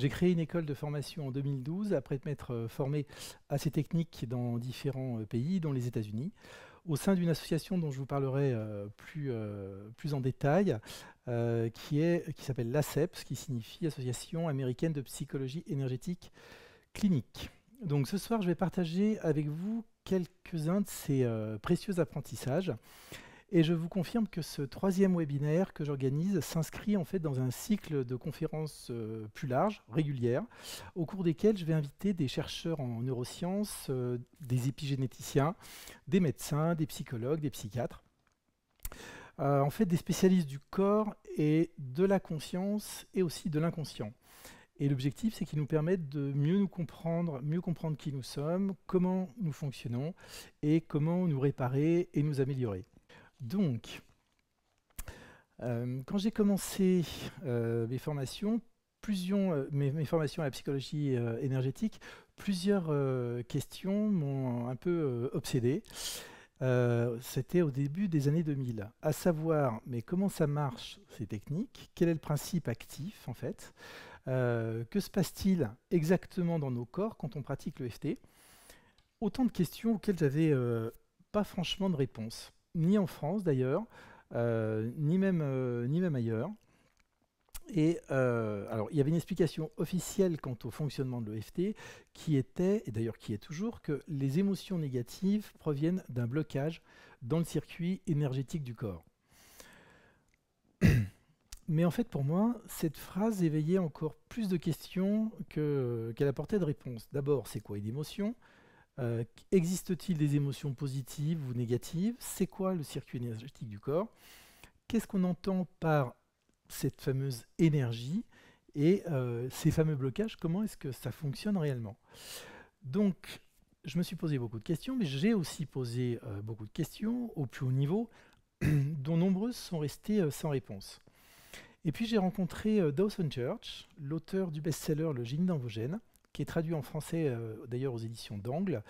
j'ai créé une école de formation en 2012 après m'être formé à ces techniques dans différents pays, dont les États-Unis, au sein d'une association dont je vous parlerai plus en détail, qui s'appelle l'ACEP, ce qui signifie Association américaine de psychologie énergétique clinique. Donc ce soir, je vais partager avec vous quelques-uns de ces précieux apprentissages. Et je vous confirme que ce troisième webinaire que j'organise s'inscrit en fait dans un cycle de conférences plus large, régulières, au cours desquelles je vais inviter des chercheurs en neurosciences, des épigénéticiens, des médecins, des psychologues, des psychiatres, en fait des spécialistes du corps et de la conscience et aussi de l'inconscient. Et l'objectif, c'est qu'ils nous permettent de mieux comprendre qui nous sommes, comment nous fonctionnons et comment nous réparer et nous améliorer. Donc, quand j'ai commencé mes formations, mes formations à la psychologie énergétique, plusieurs questions m'ont un peu obsédé. C'était au début des années 2000, à savoir, mais comment ça marche ces techniques? Quel est le principe actif en fait? Que se passe-t-il exactement dans nos corps quand on pratique le FT? Autant de questions auxquelles j'avais pas franchement de réponse, ni en France d'ailleurs, ni même ailleurs. Et alors, il y avait une explication officielle quant au fonctionnement de l'EFT qui était, et d'ailleurs qui est toujours, que les émotions négatives proviennent d'un blocage dans le circuit énergétique du corps. Mais en fait, pour moi, cette phrase éveillait encore plus de questions qu'elle apportait de réponses. D'abord, c'est quoi une émotion? Existe-t-il des émotions positives ou négatives? C'est quoi le circuit énergétique du corps? Qu'est-ce qu'on entend par cette fameuse énergie? Et ces fameux blocages, comment est-ce que ça fonctionne réellement? Donc, je me suis posé beaucoup de questions, mais j'ai aussi posé beaucoup de questions au plus haut niveau, dont nombreuses sont restées sans réponse. Et puis j'ai rencontré Dawson Church, l'auteur du best-seller Le génie dans vos gènes, qui est traduit en français d'ailleurs aux éditions d'Angle.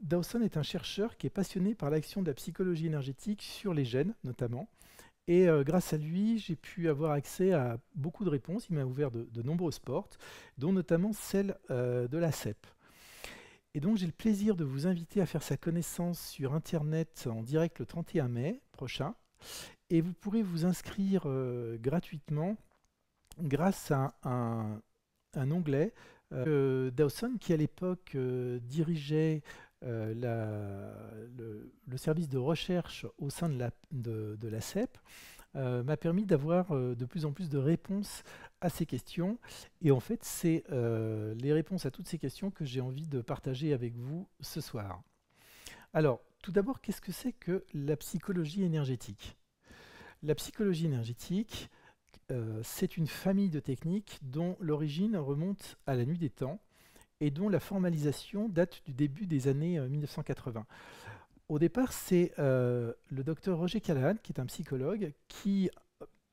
Dawson est un chercheur qui est passionné par l'action de la psychologie énergétique sur les gènes notamment. Et grâce à lui, j'ai pu avoir accès à beaucoup de réponses. Il m'a ouvert de nombreuses portes, dont notamment celle de la CEP. Et donc j'ai le plaisir de vous inviter à faire sa connaissance sur Internet en direct le 31 mai prochain. Et vous pourrez vous inscrire gratuitement grâce à un onglet Dawson, qui à l'époque dirigeait le service de recherche au sein de la CEP, m'a permis d'avoir de plus en plus de réponses à ces questions. Et en fait, c'est les réponses à toutes ces questions que j'ai envie de partager avec vous ce soir. Alors, tout d'abord, qu'est-ce que c'est que la psychologie énergétique? La psychologie énergétique, c'est une famille de techniques dont l'origine remonte à la nuit des temps et dont la formalisation date du début des années 1980. Au départ, c'est le docteur Roger Callahan, qui est un psychologue, qui,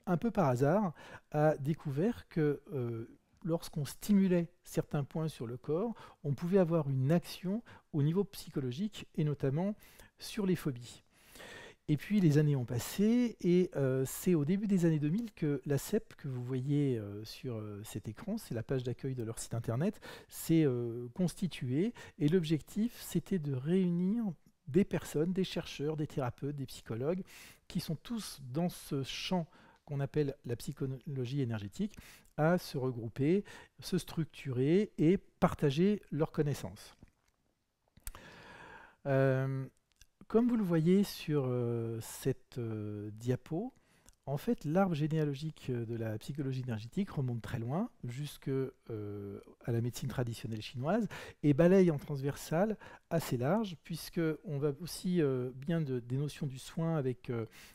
un peu par hasard, a découvert que lorsqu'on stimulait certains points sur le corps, on pouvait avoir une action au niveau psychologique et notamment sur les phobies. Et puis les années ont passé et c'est au début des années 2000 que la CEP, que vous voyez sur cet écran, c'est la page d'accueil de leur site internet, s'est constituée. Et l'objectif, c'était de réunir des personnes, des chercheurs, des thérapeutes, des psychologues, qui sont tous dans ce champ qu'on appelle la psychologie énergétique, à se regrouper, se structurer et partager leurs connaissances. Comme vous le voyez sur cette diapo, en fait, l'arbre généalogique de la psychologie énergétique remonte très loin, jusque à la médecine traditionnelle chinoise, et balaye en transversal assez large, puisqu'on va aussi bien des notions du soin qui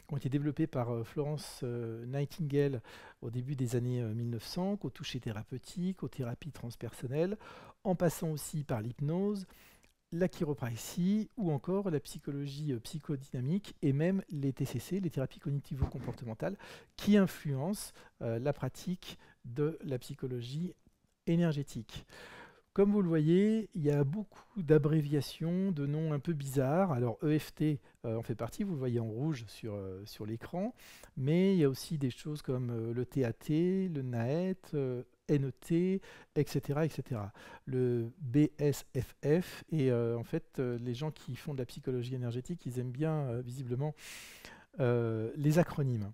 ont été développées par Florence Nightingale au début des années 1900, qu'au toucher thérapeutique, aux thérapies transpersonnelles, en passant aussi par l'hypnose, la chiropraxie ou encore la psychologie psychodynamique et même les TCC, les thérapies cognitivo-comportementales, qui influencent la pratique de la psychologie énergétique. Comme vous le voyez, il y a beaucoup d'abréviations, de noms un peu bizarres. Alors EFT en fait partie, vous le voyez en rouge sur l'écran, mais il y a aussi des choses comme le TAT, le NAET, NET, etc., etc. Le BSFF, et en fait, les gens qui font de la psychologie énergétique, ils aiment bien, visiblement, les acronymes.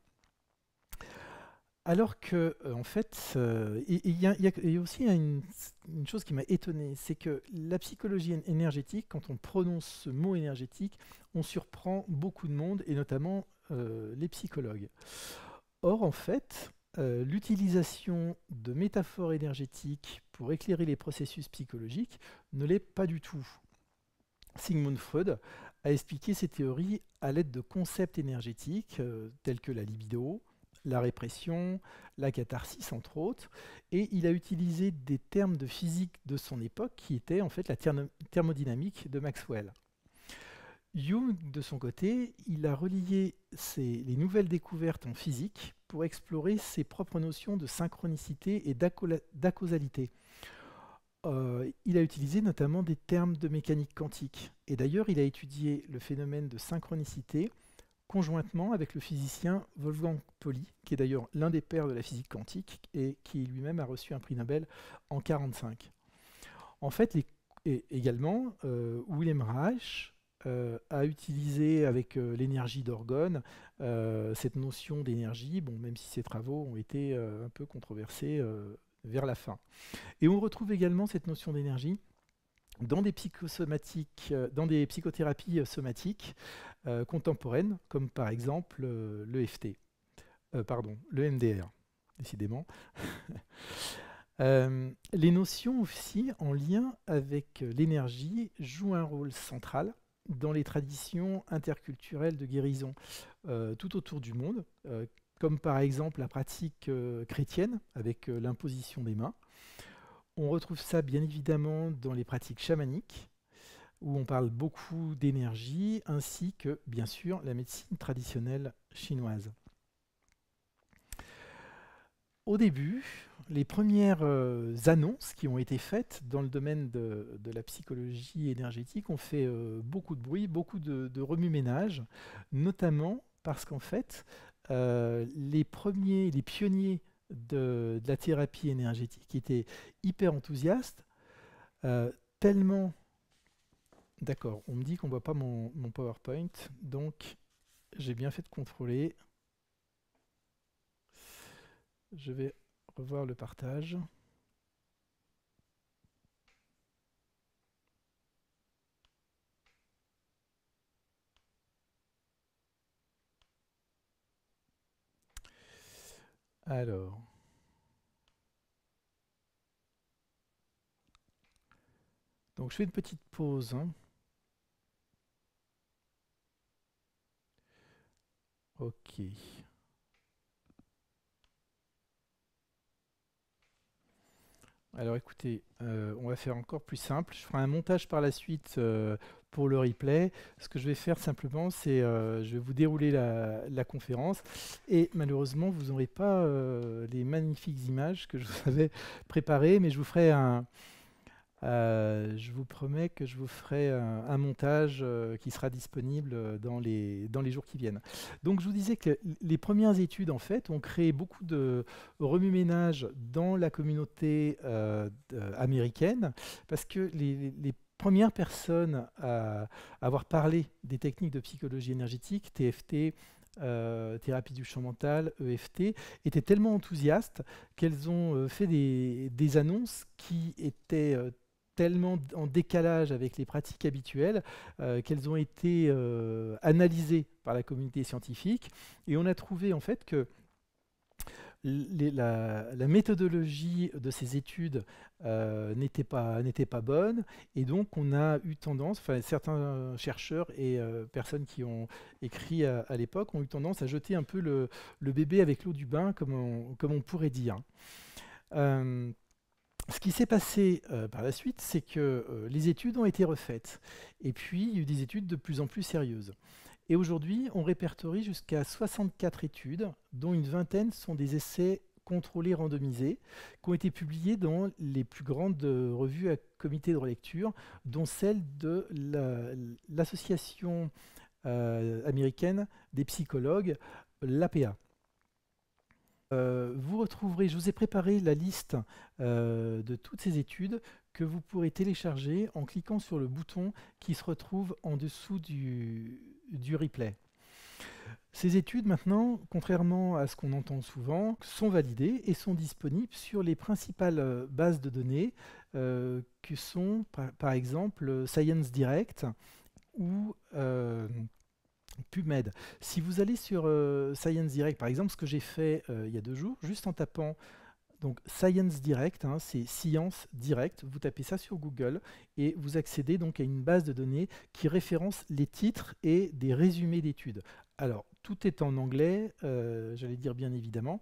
Alors que, en fait, il y a aussi une chose qui m'a étonné, c'est que la psychologie énergétique, quand on prononce ce mot énergétique, on surprend beaucoup de monde, et notamment les psychologues. Or, en fait, l'utilisation de métaphores énergétiques pour éclairer les processus psychologiques ne l'est pas du tout. Sigmund Freud a expliqué ces théories à l'aide de concepts énergétiques tels que la libido, la répression, la catharsis, entre autres, et il a utilisé des termes de physique de son époque qui étaient en fait la thermodynamique de Maxwell. Jung, de son côté, il a relié les nouvelles découvertes en physique pour explorer ses propres notions de synchronicité et d'acausalité. Il a utilisé notamment des termes de mécanique quantique. Et d'ailleurs, il a étudié le phénomène de synchronicité conjointement avec le physicien Wolfgang Pauli, qui est d'ailleurs l'un des pères de la physique quantique et qui lui-même a reçu un prix Nobel en 1945. En fait, et également, Wilhelm Reich a utilisé avec l'énergie d'Orgone cette notion d'énergie, bon, même si ses travaux ont été un peu controversés vers la fin. Et on retrouve également cette notion d'énergie dans des psychosomatiques, dans des psychothérapies somatiques contemporaines, comme par exemple l'EFT, le MDR, décidément. Les notions aussi en lien avec l'énergie jouent un rôle central dans les traditions interculturelles de guérison tout autour du monde, comme par exemple la pratique chrétienne avec l'imposition des mains. On retrouve ça bien évidemment dans les pratiques chamaniques, où on parle beaucoup d'énergie, ainsi que, bien sûr, la médecine traditionnelle chinoise. Au début, les premières annonces qui ont été faites dans le domaine de la psychologie énergétique ont fait beaucoup de bruit, beaucoup de remue-ménage, notamment parce qu'en fait, les pionniers de la thérapie énergétique étaient hyper enthousiastes, tellement... D'accord, on me dit qu'on ne voit pas mon PowerPoint, donc j'ai bien fait de contrôler. Je vais revoir le partage. Alors, donc je fais une petite pause, hein. Ok. Alors écoutez, on va faire encore plus simple. Je ferai un montage par la suite pour le replay. Ce que je vais faire simplement, c'est je vais vous dérouler la conférence et malheureusement, vous n'aurez pas les magnifiques images que je vous avais préparées, mais je vous ferai je vous promets que je vous ferai un montage qui sera disponible dans les jours qui viennent. Donc je vous disais que les premières études en fait ont créé beaucoup de remue-ménage dans la communauté américaine parce que les premières personnes à avoir parlé des techniques de psychologie énergétique, TFT, thérapie du champ mental, EFT, étaient tellement enthousiastes qu'elles ont fait des annonces qui étaient tellement en décalage avec les pratiques habituelles qu'elles ont été analysées par la communauté scientifique. Et on a trouvé en fait que la méthodologie de ces études n'était pas bonne, et donc on a eu tendance, enfin certains chercheurs et personnes qui ont écrit à l'époque ont eu tendance à jeter un peu le bébé avec l'eau du bain, comme on pourrait dire. Ce qui s'est passé par la suite, c'est que les études ont été refaites, et puis il y a eu des études de plus en plus sérieuses. Et aujourd'hui, on répertorie jusqu'à 64 études, dont une vingtaine sont des essais contrôlés randomisés, qui ont été publiés dans les plus grandes revues à comité de relecture, dont celle de l'association américaine des psychologues, l'APA. Vous retrouverez, je vous ai préparé la liste de toutes ces études que vous pourrez télécharger en cliquant sur le bouton qui se retrouve en dessous du replay. Ces études, maintenant, contrairement à ce qu'on entend souvent, sont validées et sont disponibles sur les principales bases de données que sont, par exemple, Science Direct ou PubMed. Si vous allez sur Science Direct, par exemple, ce que j'ai fait il y a 2 jours, juste en tapant donc Science Direct, hein, c'est Science Direct, vous tapez ça sur Google et vous accédez donc à une base de données qui référence les titres et des résumés d'études. Alors, tout est en anglais, j'allais dire bien évidemment,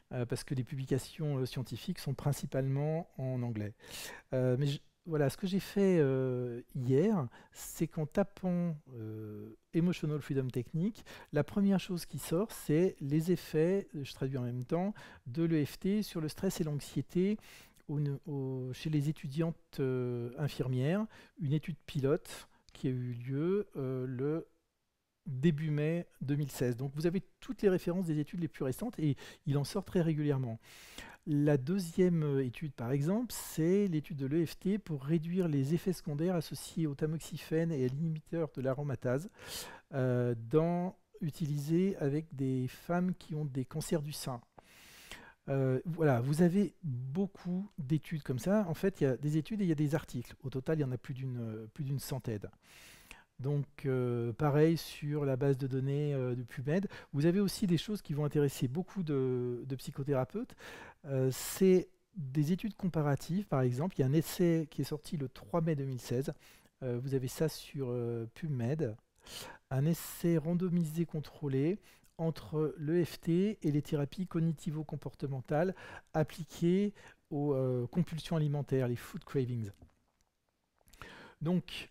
parce que les publications scientifiques sont principalement en anglais. Voilà, ce que j'ai fait hier, c'est qu'en tapant Emotional Freedom Technique, la première chose qui sort, c'est les effets, je traduis en même temps, de l'EFT sur le stress et l'anxiété chez les étudiantes infirmières, une étude pilote qui a eu lieu le début mai 2016. Donc vous avez toutes les références des études les plus récentes et il en sort très régulièrement. La deuxième étude, par exemple, c'est l'étude de l'EFT pour réduire les effets secondaires associés au tamoxifène et à l'inhibiteur de l'aromatase utilisés avec des femmes qui ont des cancers du sein. Voilà, vous avez beaucoup d'études comme ça. En fait, il y a des études et il y a des articles. Au total, il y en a plus d'une centaine. Donc, pareil sur la base de données de PubMed. Vous avez aussi des choses qui vont intéresser beaucoup de psychothérapeutes. C'est des études comparatives, par exemple. Il y a un essai qui est sorti le 3 mai 2016. Vous avez ça sur PubMed. Un essai randomisé contrôlé entre l'EFT et les thérapies cognitivo-comportementales appliquées aux compulsions alimentaires, les food cravings. Donc,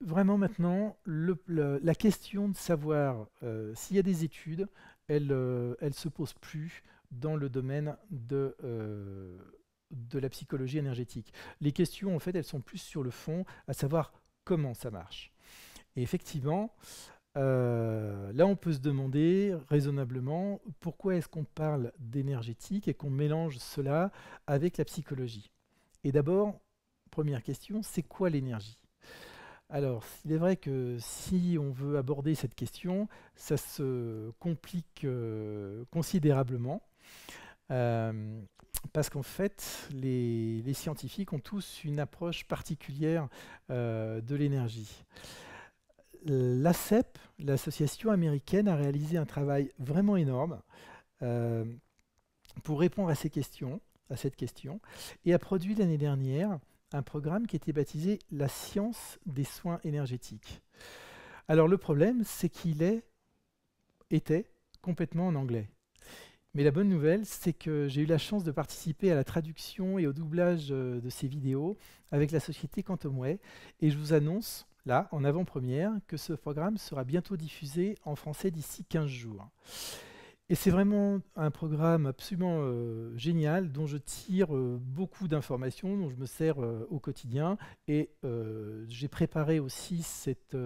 vraiment maintenant, la question de savoir s'il y a des études, elle ne se pose plus dans le domaine de la psychologie énergétique. Les questions, en fait, elles sont plus sur le fond, à savoir comment ça marche. Et effectivement, là, on peut se demander raisonnablement pourquoi est-ce qu'on parle d'énergétique et qu'on mélange cela avec la psychologie. Et d'abord, première question, c'est quoi l'énergie? Alors, il est vrai que si on veut aborder cette question, ça se complique considérablement, euh, parce qu'en fait, les scientifiques ont tous une approche particulière de l'énergie. L'ACEP, l'association américaine, a réalisé un travail vraiment énorme euh, pour répondre à cette question, et a produit l'année dernière un programme qui était baptisé La science des soins énergétiques. Alors le problème, c'est était complètement en anglais. Mais la bonne nouvelle, c'est que j'ai eu la chance de participer à la traduction et au doublage de ces vidéos avec la société Quantumway, et je vous annonce, là, en avant-première, que ce programme sera bientôt diffusé en français d'ici 15 jours. Et c'est vraiment un programme absolument génial dont je tire beaucoup d'informations, dont je me sers au quotidien. Et j'ai préparé aussi cette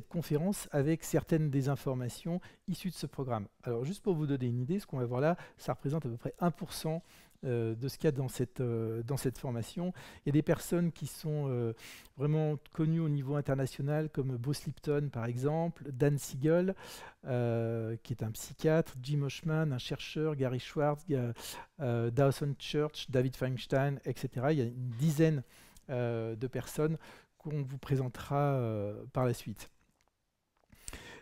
conférence avec certaines des informations issues de ce programme. Alors juste pour vous donner une idée, ce qu'on va voir là, ça représente à peu près 1% de ce qu'il y a dans cette formation. Il y a des personnes qui sont vraiment connues au niveau international, comme Bo Lipton par exemple, Dan Siegel, qui est un psychiatre, Jim Oshman, un chercheur, Gary Schwartz, Dawson Church, David Feinstein, etc. Il y a une dizaine de personnes qu'on vous présentera par la suite.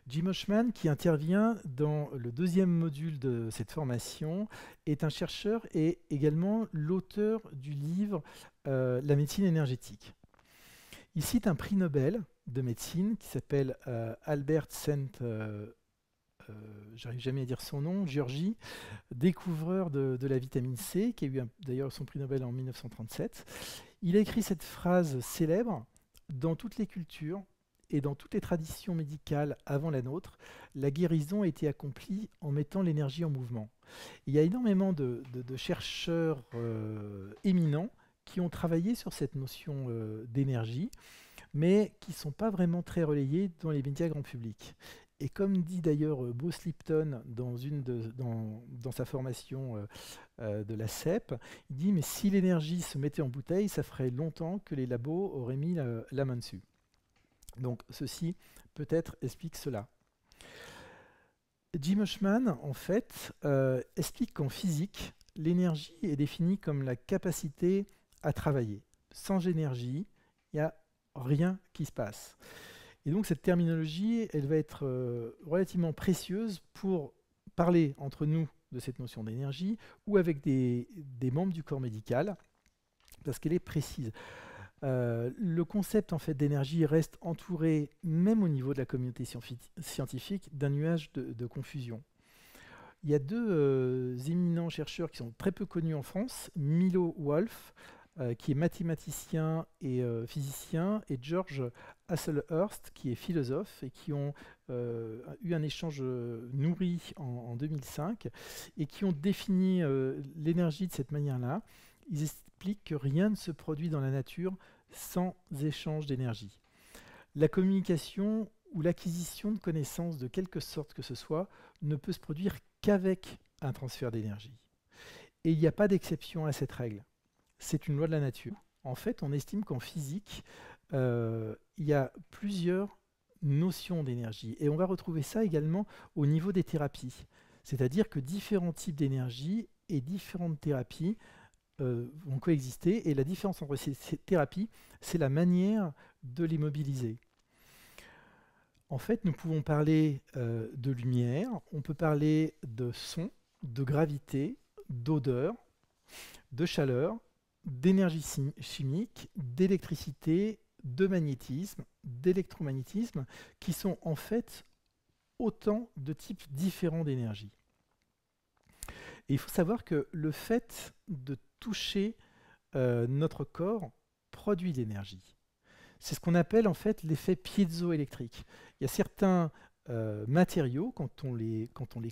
Jim Oshman, qui intervient dans le deuxième module de cette formation, est un chercheur et également l'auteur du livre La médecine énergétique. Il cite un prix Nobel de médecine qui s'appelle Albert j'arrive jamais à dire son nom, Georgi, découvreur de la vitamine C, qui a eu d'ailleurs son prix Nobel en 1937. Il a écrit cette phrase célèbre: dans toutes les cultures et dans toutes les traditions médicales avant la nôtre, la guérison a été accomplie en mettant l'énergie en mouvement. Il y a énormément de chercheurs éminents qui ont travaillé sur cette notion d'énergie, mais qui ne sont pas vraiment très relayés dans les médias grand public. Et comme dit d'ailleurs Bruce Lipton dans sa formation de la CEP, il dit mais si l'énergie se mettait en bouteille, ça ferait longtemps que les labos auraient mis la main dessus. Donc ceci peut-être explique cela. Jim Hochman, en fait, explique qu'en physique, l'énergie est définie comme la capacité à travailler. Sans énergie, il n'y a rien qui se passe. Et donc cette terminologie, elle va être relativement précieuse pour parler entre nous de cette notion d'énergie ou avec des membres du corps médical, parce qu'elle est précise. Le concept en fait, d'énergie reste entouré, même au niveau de la communauté scientifique, d'un nuage de confusion. Il y a deux éminents chercheurs qui sont très peu connus en France, Milo Wolf, qui est mathématicien et physicien, et George Hasselhurst, qui est philosophe, et qui ont eu un échange nourri en 2005, et qui ont défini l'énergie de cette manière-là. Ils expliquent que rien ne se produit dans la nature sans échange d'énergie. La communication ou l'acquisition de connaissances de quelque sorte que ce soit ne peut se produire qu'avec un transfert d'énergie. Et il n'y a pas d'exception à cette règle. C'est une loi de la nature. En fait, on estime qu'en physique, il y a plusieurs notions d'énergie. Et on va retrouver ça également au niveau des thérapies. C'est-à-dire que différents types d'énergie et différentes thérapies vont coexister. Et la différence entre ces thérapies, c'est la manière de les mobiliser. En fait, nous pouvons parler de lumière, on peut parler de son, de gravité, d'odeur, de chaleur, d'énergie chimique, d'électricité, de magnétisme, d'électromagnétisme, qui sont en fait autant de types différents d'énergie. Et il faut savoir que le fait de toucher notre corps produit de l'énergie. C'est ce qu'on appelle en fait l'effet piézoélectrique. Il y a certains matériaux, quand on les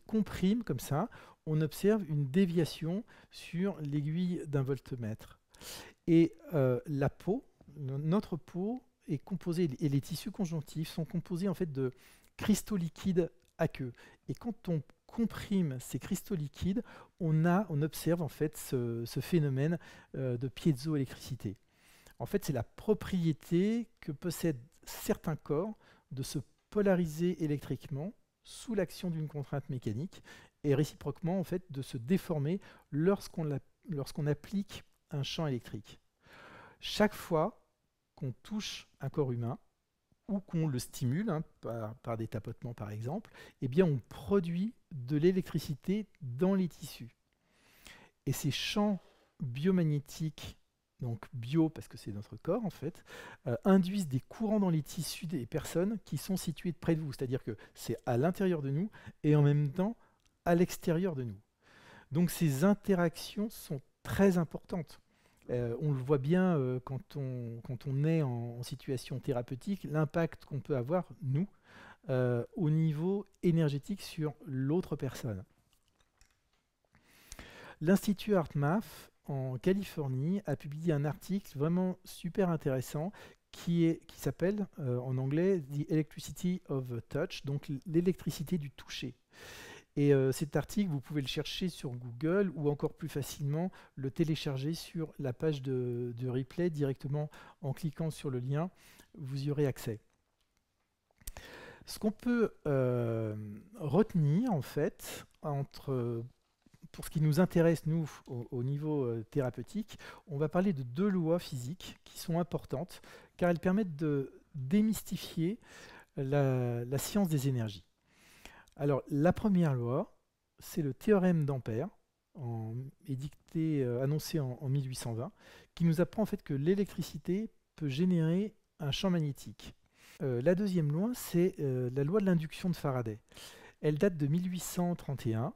comprime comme ça, on observe une déviation sur l'aiguille d'un voltmètre. Et la peau, notre peau est composée, et les tissus conjonctifs sont composés en fait de cristaux liquides aqueux. Et quand on comprime ces cristaux liquides, on observe en fait ce phénomène de piézoélectricité. En fait, c'est la propriété que possèdent certains corps de se polariser électriquement sous l'action d'une contrainte mécanique et réciproquement en fait, de se déformer lorsqu'on applique un champ électrique. Chaque fois qu'on touche un corps humain ou qu'on le stimule par des tapotements par exemple, eh bien on produit de l'électricité dans les tissus. Et ces champs biomagnétiques, donc bio parce que c'est notre corps en fait, induisent des courants dans les tissus des personnes qui sont situées près de vous. C'est-à-dire que c'est à l'intérieur de nous et en même temps à l'extérieur de nous. Donc ces interactions sont très importantes. On le voit bien quand on est en situation thérapeutique, l'impact qu'on peut avoir, nous, au niveau énergétique sur l'autre personne. L'Institut HeartMath en Californie a publié un article vraiment super intéressant qui s'appelle en anglais The Electricity of Touch, donc l'électricité du toucher. Et cet article, vous pouvez le chercher sur Google ou encore plus facilement le télécharger sur la page de replay directement en cliquant sur le lien, vous y aurez accès. Ce qu'on peut retenir en fait pour ce qui nous intéresse nous au niveau thérapeutique, on va parler de deux lois physiques qui sont importantes car elles permettent de démystifier la science des énergies. Alors, la première loi, c'est le théorème d'Ampère, annoncé en 1820, qui nous apprend en fait que l'électricité peut générer un champ magnétique. La deuxième loi, c'est la loi de l'induction de Faraday. Elle date de 1831.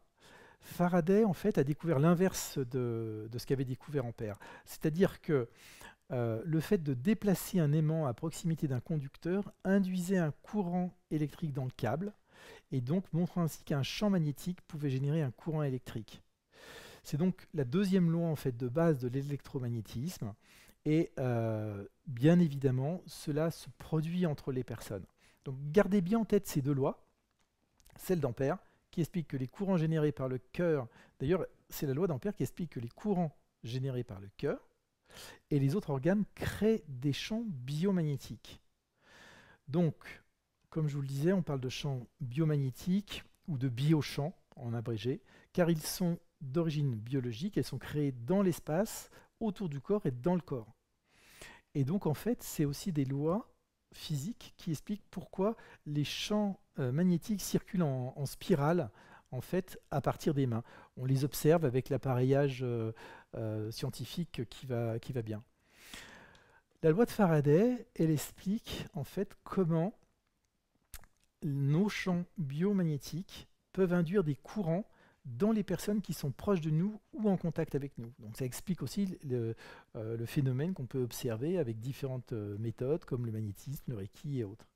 Faraday, en fait, a découvert l'inverse de ce qu'avait découvert Ampère. C'est-à-dire que le fait de déplacer un aimant à proximité d'un conducteur induisait un courant électrique dans le câble, et donc montrant ainsi qu'un champ magnétique pouvait générer un courant électrique. C'est donc la deuxième loi en fait, de base de l'électromagnétisme, et bien évidemment, cela se produit entre les personnes. Donc gardez bien en tête ces deux lois, celle d'Ampère, qui explique que les courants générés par le cœur, d'ailleurs c'est la loi d'Ampère qui explique que les courants générés par le cœur et les autres organes créent des champs biomagnétiques. Donc, comme je vous le disais, on parle de champs biomagnétiques ou de biochamps en abrégé, car ils sont d'origine biologique, elles sont créées dans l'espace, autour du corps et dans le corps. Et donc en fait, c'est aussi des lois physiques qui expliquent pourquoi les champs magnétiques circulent en spirale en fait à partir des mains. On les observe avec l'appareillage scientifique qui va bien. La loi de Faraday, elle explique en fait comment nos champs biomagnétiques peuvent induire des courants dans les personnes qui sont proches de nous ou en contact avec nous. Donc ça explique aussi le phénomène qu'on peut observer avec différentes méthodes comme le magnétisme, le Reiki et autres.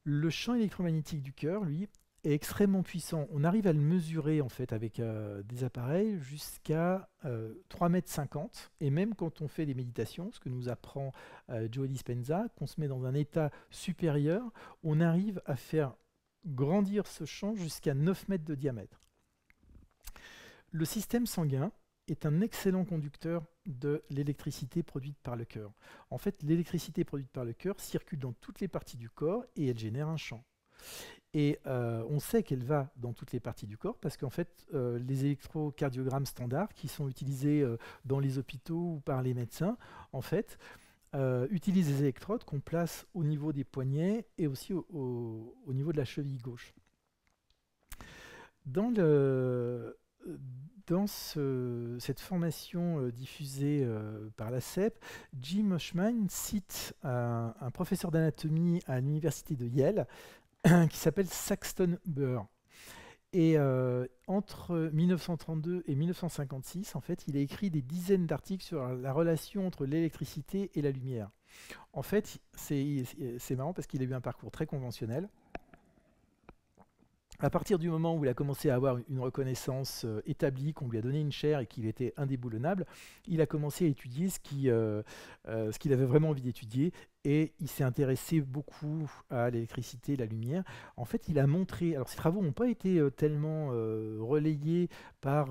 Le champ électromagnétique du cœur, lui, est extrêmement puissant. On arrive à le mesurer en fait avec des appareils jusqu'à 3,50 m. Et même quand on fait des méditations, ce que nous apprend Joe Dispenza, qu'on se met dans un état supérieur, on arrive à faire grandir ce champ jusqu'à 9 mètres de diamètre. Le système sanguin est un excellent conducteur de l'électricité produite par le cœur. En fait, l'électricité produite par le cœur circule dans toutes les parties du corps et elle génère un champ. Et on sait qu'elle va dans toutes les parties du corps parce qu'en fait, les électrocardiogrammes standards qui sont utilisés dans les hôpitaux ou par les médecins, en fait, utilisent des électrodes qu'on place au niveau des poignets et aussi au niveau de la cheville gauche. Dans cette formation diffusée par la CEP, Jim Oshman cite un professeur d'anatomie à l'université de Yale qui s'appelle Saxton Burr. Et entre 1932 et 1956, en fait, il a écrit des dizaines d'articles sur la relation entre l'électricité et la lumière. En fait, c'est marrant parce qu'il a eu un parcours très conventionnel. À partir du moment où il a commencé à avoir une reconnaissance établie, qu'on lui a donné une chaire et qu'il était indéboulonnable, il a commencé à étudier ce qu'il avait vraiment envie d'étudier et il s'est intéressé beaucoup à l'électricité et la lumière. En fait, il a montré, alors ces travaux n'ont pas été tellement relayés par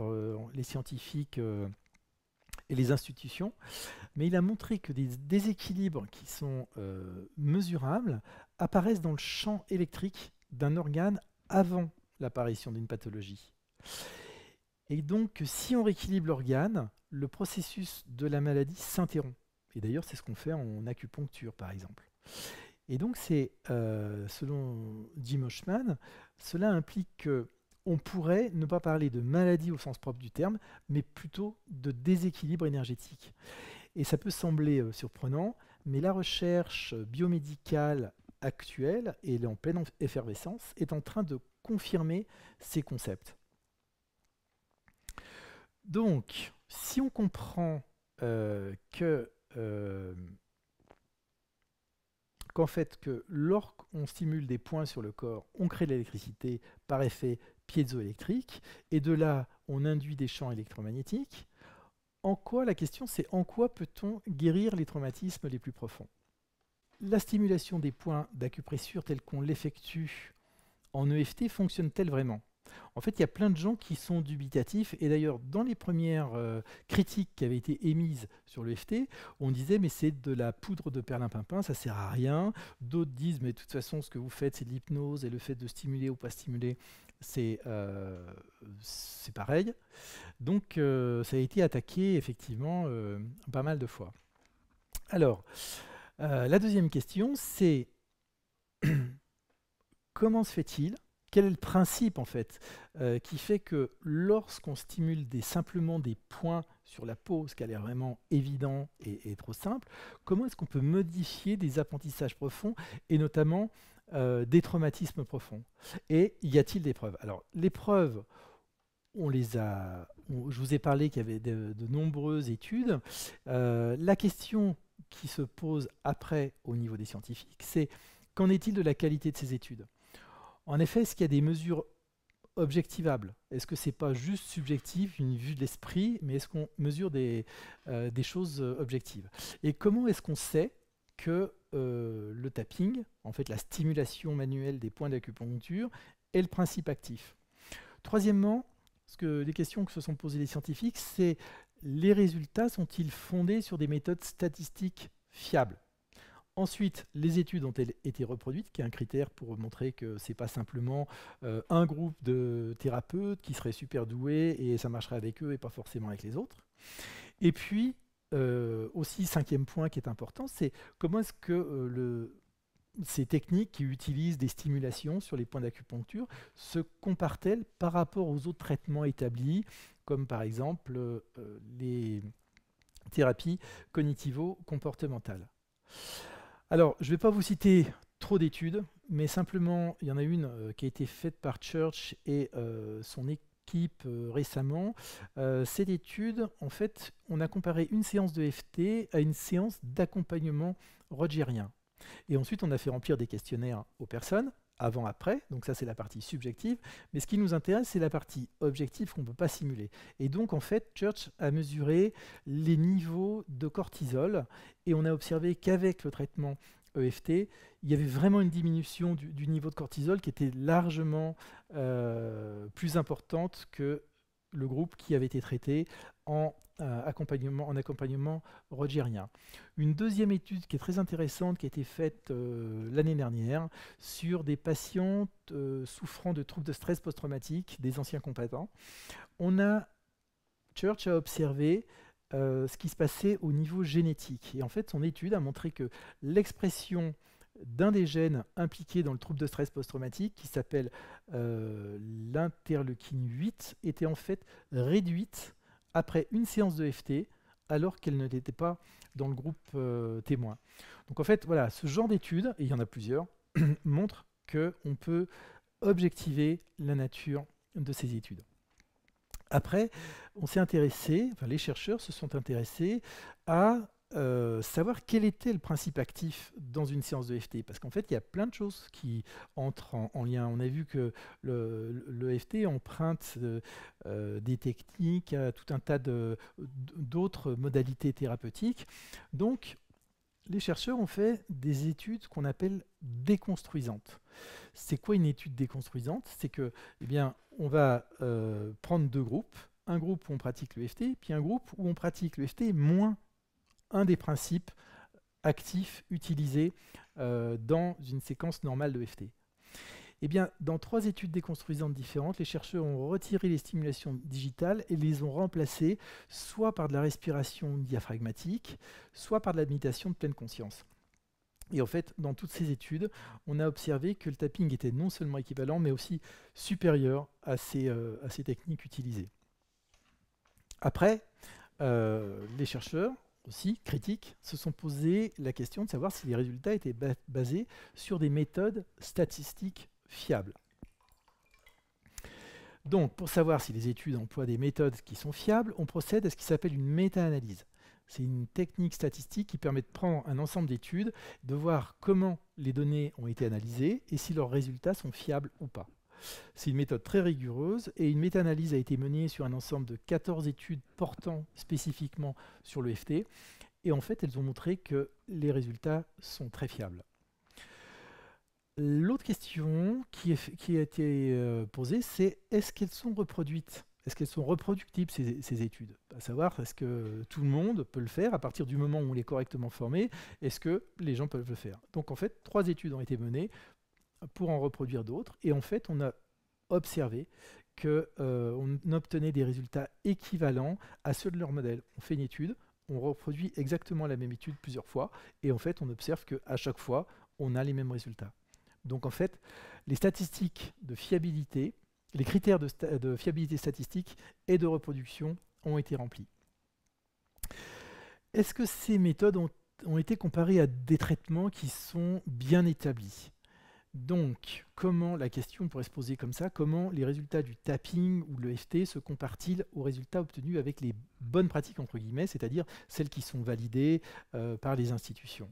les scientifiques et les institutions, mais il a montré que des déséquilibres qui sont mesurables apparaissent dans le champ électrique d'un organe avant l'apparition d'une pathologie. Et donc, si on rééquilibre l'organe, le processus de la maladie s'interrompt. Et d'ailleurs, c'est ce qu'on fait en acupuncture, par exemple. Et donc, selon Jim Oshman, cela implique qu'on pourrait ne pas parler de maladie au sens propre du terme, mais plutôt de déséquilibre énergétique. Et ça peut sembler surprenant, mais la recherche biomédicale actuelle, et elle est en pleine effervescence, est en train de confirmer ces concepts. Donc, si on comprend qu'en fait, que lorsqu'on stimule des points sur le corps, on crée de l'électricité par effet piézoélectrique, et de là, on induit des champs électromagnétiques, la question c'est en quoi peut-on guérir les traumatismes les plus profonds? La stimulation des points d'acupressure telle qu'on l'effectue en EFT fonctionne-t-elle vraiment? En fait, il y a plein de gens qui sont dubitatifs, et d'ailleurs, dans les premières critiques qui avaient été émises sur l'EFT, on disait mais c'est de la poudre de perlimpinpin, ça sert à rien. D'autres disent mais de toute façon, ce que vous faites, c'est de l'hypnose, et le fait de stimuler ou pas stimuler, c'est pareil. Donc, ça a été attaqué effectivement pas mal de fois. Alors, la deuxième question, c'est comment se fait-il, quel est le principe en fait qui fait que lorsqu'on stimule simplement des points sur la peau, ce qui a l'air vraiment évident et trop simple, comment est-ce qu'on peut modifier des apprentissages profonds et notamment des traumatismes profonds? Et y a-t-il des preuves? Alors les preuves, je vous ai parlé qu'il y avait de nombreuses études. La question qui se pose après au niveau des scientifiques, c'est qu'en est-il de la qualité de ces études? En effet, est-ce qu'il y a des mesures objectivables? Est-ce que ce n'est pas juste subjectif, une vue de l'esprit, mais est-ce qu'on mesure des choses objectives? Et comment est-ce qu'on sait que le tapping, en fait la stimulation manuelle des points d'acupuncture, est le principe actif. Troisièmement, les questions que se sont posées les scientifiques, c'est les résultats sont-ils fondés sur des méthodes statistiques fiables? Ensuite, les études ont-elles été reproduites, qui est un critère pour montrer que ce n'est pas simplement un groupe de thérapeutes qui seraient super doués et ça marcherait avec eux et pas forcément avec les autres. Et puis, aussi, cinquième point qui est important, c'est comment est-ce que ces techniques qui utilisent des stimulations sur les points d'acupuncture se comparent-elles par rapport aux autres traitements établis, comme par exemple les thérapies cognitivo-comportementales. Alors, je ne vais pas vous citer trop d'études, mais simplement, il y en a une qui a été faite par Church et son équipe récemment. Cette étude, en fait, on a comparé une séance de FT à une séance d'accompagnement rogérien. Et ensuite, on a fait remplir des questionnaires aux personnes, avant-après, donc ça c'est la partie subjective, mais ce qui nous intéresse c'est la partie objective qu'on ne peut pas simuler. Et donc en fait, Church a mesuré les niveaux de cortisol et on a observé qu'avec le traitement EFT, il y avait vraiment une diminution du niveau de cortisol qui était largement plus importante que le groupe qui avait été traité en accompagnement rogérien. Une deuxième étude qui est très intéressante, qui a été faite l'année dernière, sur des patientes souffrant de troubles de stress post-traumatique, des anciens combattants. Church a observé ce qui se passait au niveau génétique. Et en fait, son étude a montré que l'expression d'un des gènes impliqués dans le trouble de stress post-traumatique, qui s'appelle l'interleukine 8, était en fait réduite après une séance de FT, alors qu'elle n'était pas dans le groupe témoin. Donc en fait, voilà, ce genre d'études, et il y en a plusieurs, montrent qu'on peut objectiver la nature de ces études. Après, on s'est intéressé, enfin les chercheurs se sont intéressés à savoir quel était le principe actif dans une séance de FT. Parce qu'en fait, il y a plein de choses qui entrent en lien. On a vu que le FT emprunte des techniques à tout un tas d'autres modalités thérapeutiques. Donc, les chercheurs ont fait des études qu'on appelle déconstruisantes. C'est quoi une étude déconstruisante? C'est que, eh bien, on va prendre deux groupes. Un groupe où on pratique le FT, puis un groupe où on pratique le FT moins un des principes actifs utilisés dans une séquence normale de FT. Eh bien, dans 3 études déconstruisantes différentes, les chercheurs ont retiré les stimulations digitales et les ont remplacées soit par de la respiration diaphragmatique, soit par de la méditation de pleine conscience. Et en fait, dans toutes ces études, on a observé que le tapping était non seulement équivalent, mais aussi supérieur à ces techniques utilisées. Après, les chercheurs, aussi critiques, se sont posé la question de savoir si les résultats étaient basés sur des méthodes statistiques fiables. Donc, pour savoir si les études emploient des méthodes qui sont fiables, on procède à ce qui s'appelle une méta-analyse. C'est une technique statistique qui permet de prendre un ensemble d'études, de voir comment les données ont été analysées et si leurs résultats sont fiables ou pas. C'est une méthode très rigoureuse et une méta-analyse a été menée sur un ensemble de 14 études portant spécifiquement sur le FT. Et en fait, elles ont montré que les résultats sont très fiables. L'autre question qui a été posée, c'est est-ce qu'elles sont reproduites? Est-ce qu'elles sont reproductibles, ces études? À savoir, est-ce que tout le monde peut le faire à partir du moment où on est correctement formé? Est-ce que les gens peuvent le faire? Donc en fait, 3 études ont été menées pour en reproduire d'autres. Et en fait, on a observé qu'on obtenait des résultats équivalents à ceux de leur modèle. On fait une étude, on reproduit exactement la même étude plusieurs fois, et en fait, on observe qu'à chaque fois, on a les mêmes résultats. Donc en fait, les statistiques de fiabilité, les critères de fiabilité statistique et de reproduction ont été remplis. Est-ce que ces méthodes ont été comparées à des traitements qui sont bien établis? Donc, la question pourrait se poser comme ça, comment les résultats du tapping ou de l'EFT se comparent-ils aux résultats obtenus avec les bonnes pratiques, entre guillemets, c'est-à-dire celles qui sont validées par les institutions?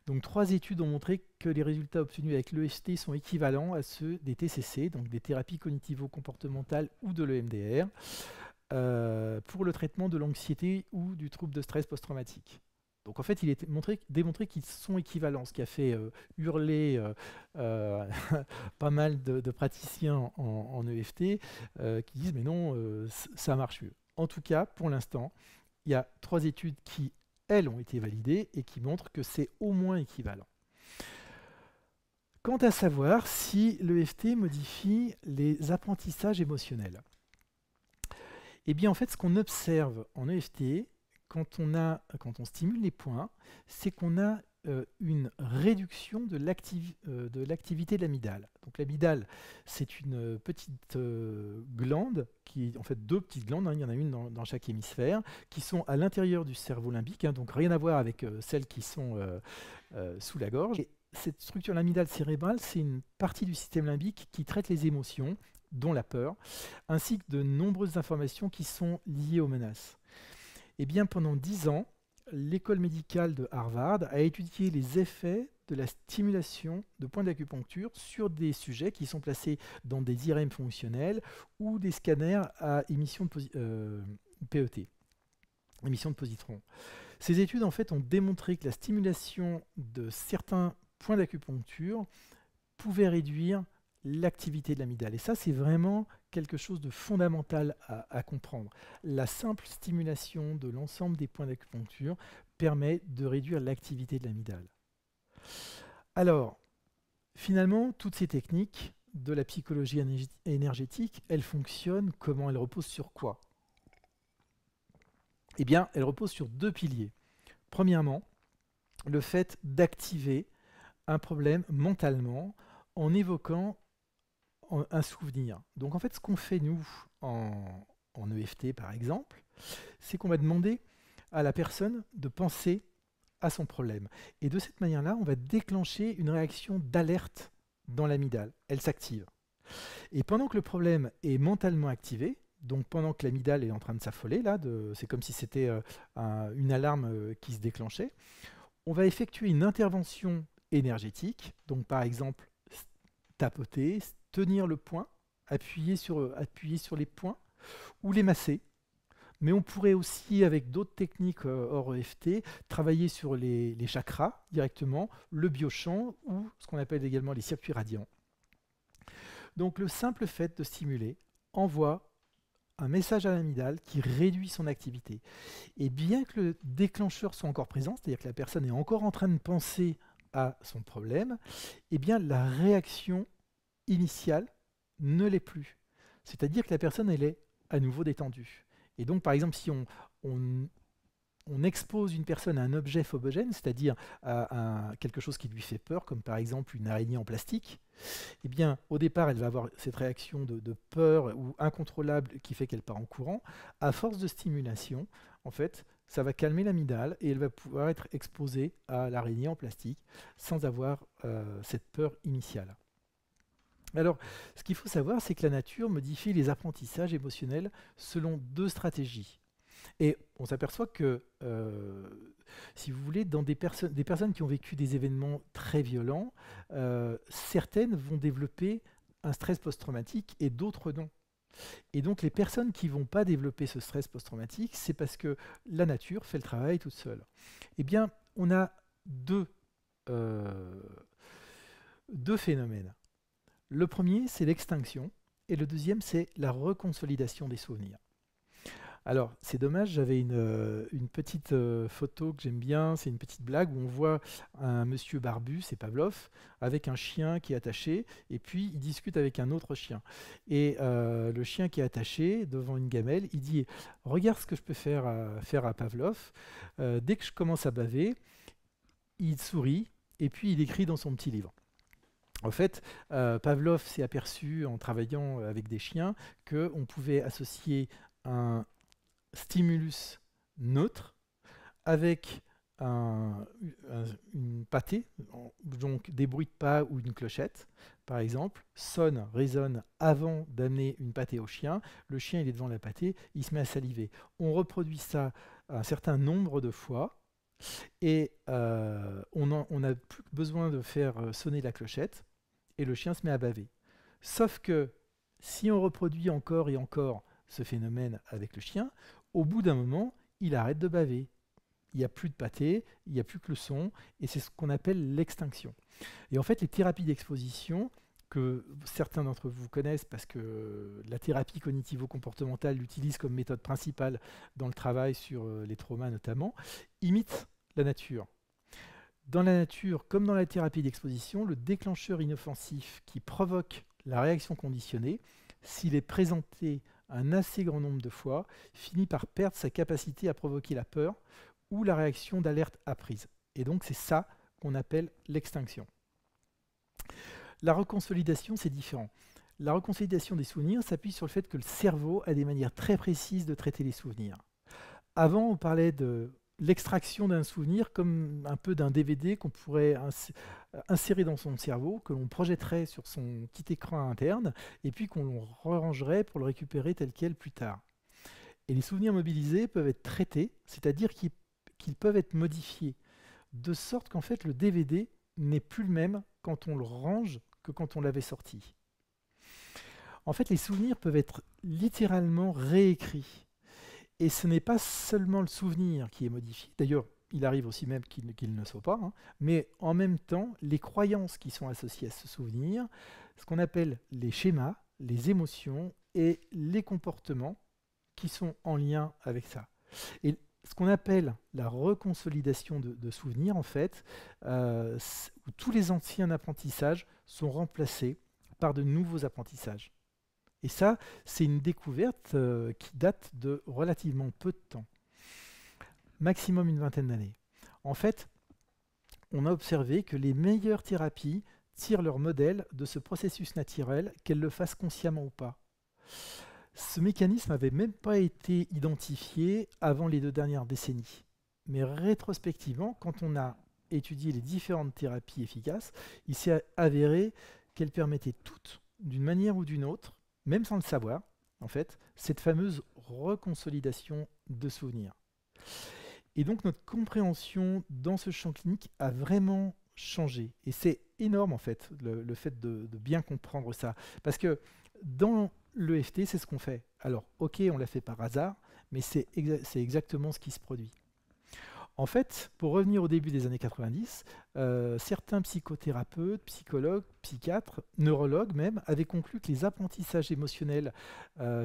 Donc 3 études ont montré que les résultats obtenus avec l'EFT sont équivalents à ceux des TCC, donc des thérapies cognitivo-comportementales ou de l'EMDR, pour le traitement de l'anxiété ou du trouble de stress post-traumatique. Donc en fait, il est démontré qu'ils sont équivalents, ce qui a fait hurler euh, pas mal de praticiens en EFT qui disent mais non, ça marche mieux. En tout cas, pour l'instant, il y a 3 études qui, elles, ont été validées et qui montrent que c'est au moins équivalent. Quant à savoir si l'EFT modifie les apprentissages émotionnels, eh bien en fait ce qu'on observe en EFT quand on stimule les points, c'est qu'on a une réduction de l'activité de l'amygdale. Donc l'amygdale, c'est une petite glande, qui en fait 2 petites glandes, hein, il y en a une dans chaque hémisphère, qui sont à l'intérieur du cerveau limbique, hein, donc rien à voir avec celles qui sont sous la gorge. Et cette structure, l'amygdale cérébrale, c'est une partie du système limbique qui traite les émotions, dont la peur, ainsi que de nombreuses informations qui sont liées aux menaces. Eh bien, pendant 10 ans, l'école médicale de Harvard a étudié les effets de la stimulation de points d'acupuncture sur des sujets qui sont placés dans des IRM fonctionnels ou des scanners à émission de PET, émission de positrons. Ces études en fait ont démontré que la stimulation de certains points d'acupuncture pouvait réduire l'activité de l'amygdale. Et ça, c'est vraiment quelque chose de fondamental à comprendre. La simple stimulation de l'ensemble des points d'acupuncture permet de réduire l'activité de l'amygdale. Alors, finalement, toutes ces techniques de la psychologie énergétique, elles fonctionnent comment? Elles reposent sur quoi? Eh bien, elles reposent sur 2 piliers. Premièrement, le fait d'activer un problème mentalement en évoquant un souvenir. Donc en fait, ce qu'on fait nous en EFT par exemple, c'est qu'on va demander à la personne de penser à son problème. Et de cette manière-là, on va déclencher une réaction d'alerte dans l'amygdale. Elle s'active. Et pendant que le problème est mentalement activé, donc pendant que l'amygdale est en train de s'affoler, là, c'est comme si c'était une alarme qui se déclenchait, on va effectuer une intervention énergétique, donc par exemple tapoter, tenir le poing, appuyer sur les points, ou les masser. Mais on pourrait aussi, avec d'autres techniques hors EFT, travailler sur les chakras directement, le biochamp ou ce qu'on appelle également les circuits radiants. Donc le simple fait de stimuler envoie un message à l'amygdale qui réduit son activité. Et bien que le déclencheur soit encore présent, c'est-à-dire que la personne est encore en train de penser à son problème, eh bien la réaction initiale ne l'est plus. C'est-à-dire que la personne, elle est à nouveau détendue. Et donc, par exemple, si on expose une personne à un objet phobogène, c'est-à-dire à quelque chose qui lui fait peur, comme par exemple une araignée en plastique, eh bien, au départ, elle va avoir cette réaction de peur ou incontrôlable qui fait qu'elle part en courant. À force de stimulation, en fait, ça va calmer l'amygdale et elle va pouvoir être exposée à l'araignée en plastique sans avoir cette peur initiale. Alors, ce qu'il faut savoir, c'est que la nature modifie les apprentissages émotionnels selon 2 stratégies. Et on s'aperçoit que, si vous voulez, dans des personnes qui ont vécu des événements très violents, certaines vont développer un stress post-traumatique et d'autres non. Et donc les personnes qui ne vont pas développer ce stress post-traumatique, c'est parce que la nature fait le travail toute seule. Eh bien, on a deux phénomènes. Le premier, c'est l'extinction, et le deuxième, c'est la reconsolidation des souvenirs. Alors, c'est dommage, j'avais une petite photo que j'aime bien, c'est une petite blague où on voit un monsieur barbu, c'est Pavlov, avec un chien qui est attaché, et puis il discute avec un autre chien. Et le chien qui est attaché devant une gamelle, il dit « Regarde ce que je peux faire à Pavlov. Dès que je commence à baver, il sourit, et puis il écrit dans son petit livre. » En fait, Pavlov s'est aperçu en travaillant avec des chiens qu'on pouvait associer un stimulus neutre avec une pâtée, donc des bruits de pas ou une clochette, par exemple, sonne, résonne avant d'amener une pâtée au chien. Le chien, il est devant la pâtée, il se met à saliver. On reproduit ça un certain nombre de fois et on n'a plus besoin de faire sonner la clochette et le chien se met à baver. Sauf que si on reproduit encore et encore ce phénomène avec le chien, au bout d'un moment, il arrête de baver. il n'y a plus de pâté, il n'y a plus que le son, et c'est ce qu'on appelle l'extinction. Et en fait, les thérapies d'exposition, que certains d'entre vous connaissent parce que la thérapie cognitivo-comportementale l'utilise comme méthode principale dans le travail sur les traumas notamment, imitent la nature. Dans la nature, comme dans la thérapie d'exposition, le déclencheur inoffensif qui provoque la réaction conditionnée, s'il est présenté un assez grand nombre de fois, finit par perdre sa capacité à provoquer la peur ou la réaction d'alerte apprise. Et donc c'est ça qu'on appelle l'extinction. La reconsolidation, c'est différent. La reconsolidation des souvenirs s'appuie sur le fait que le cerveau a des manières très précises de traiter les souvenirs. Avant, on parlait de l'extraction d'un souvenir comme un peu d'un DVD qu'on pourrait insérer dans son cerveau, que l'on projetterait sur son petit écran interne, et puis qu'on rangerait pour le récupérer tel quel plus tard. Et les souvenirs mobilisés peuvent être traités, c'est-à-dire qu'ils peuvent être modifiés, de sorte qu'en fait le DVD n'est plus le même quand on le range que quand on l'avait sorti. En fait, les souvenirs peuvent être littéralement réécrits. Et ce n'est pas seulement le souvenir qui est modifié. D'ailleurs, il arrive aussi même qu'il ne soit pas. Mais en même temps, les croyances qui sont associées à ce souvenir, ce qu'on appelle les schémas, les émotions et les comportements qui sont en lien avec ça. Et ce qu'on appelle la reconsolidation de souvenirs, en fait, où tous les anciens apprentissages sont remplacés par de nouveaux apprentissages. Et ça, c'est une découverte qui date de relativement peu de temps, maximum une vingtaine d'années. En fait, on a observé que les meilleures thérapies tirent leur modèle de ce processus naturel, qu'elles le fassent consciemment ou pas. Ce mécanisme n'avait même pas été identifié avant les 2 dernières décennies. Mais rétrospectivement, quand on a étudié les différentes thérapies efficaces, il s'est avéré qu'elles permettaient toutes, d'une manière ou d'une autre, même sans le savoir, en fait, cette fameuse reconsolidation de souvenirs. Et donc notre compréhension dans ce champ clinique a vraiment changé. Et c'est énorme, en fait, le fait de bien comprendre ça. Parce que dans l'EFT, c'est ce qu'on fait. Alors, ok, on l'a fait par hasard, mais c'est exactement ce qui se produit. En fait, pour revenir au début des années 90, certains psychothérapeutes, psychologues, psychiatres, neurologues même, avaient conclu que les apprentissages émotionnels,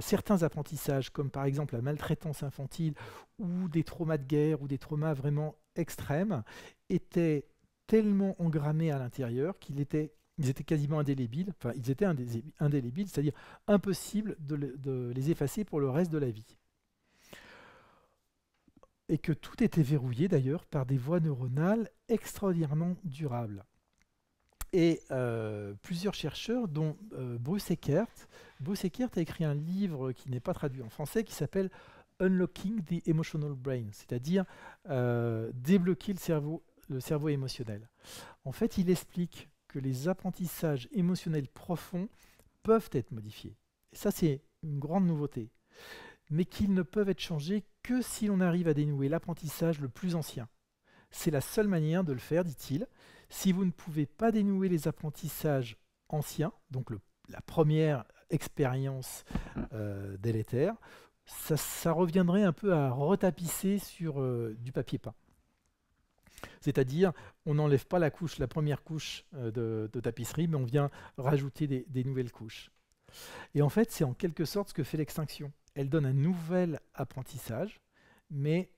certains apprentissages, comme par exemple la maltraitance infantile ou des traumas de guerre ou des traumas vraiment extrêmes, étaient tellement engrammés à l'intérieur ils étaient quasiment indélébiles, enfin ils étaient indélébiles, c'est-à-dire impossible de les effacer pour le reste de la vie. Et que tout était verrouillé d'ailleurs par des voies neuronales extraordinairement durables. Et plusieurs chercheurs, dont Bruce Eckert a écrit un livre qui n'est pas traduit en français, qui s'appelle Unlocking the Emotional Brain, c'est-à-dire débloquer le cerveau émotionnel. En fait, il explique que les apprentissages émotionnels profonds peuvent être modifiés. Et ça, c'est une grande nouveauté. Mais qu'ils ne peuvent être changés que si l'on arrive à dénouer l'apprentissage le plus ancien. C'est la seule manière de le faire, dit-il. Si vous ne pouvez pas dénouer les apprentissages anciens, donc la première expérience délétère, ça reviendrait un peu à retapisser sur du papier peint. C'est-à-dire, on n'enlève pas la première couche de tapisserie, mais on vient rajouter des nouvelles couches. Et en fait, c'est en quelque sorte ce que fait l'extinction. Elle donne un nouvel apprentissage, mais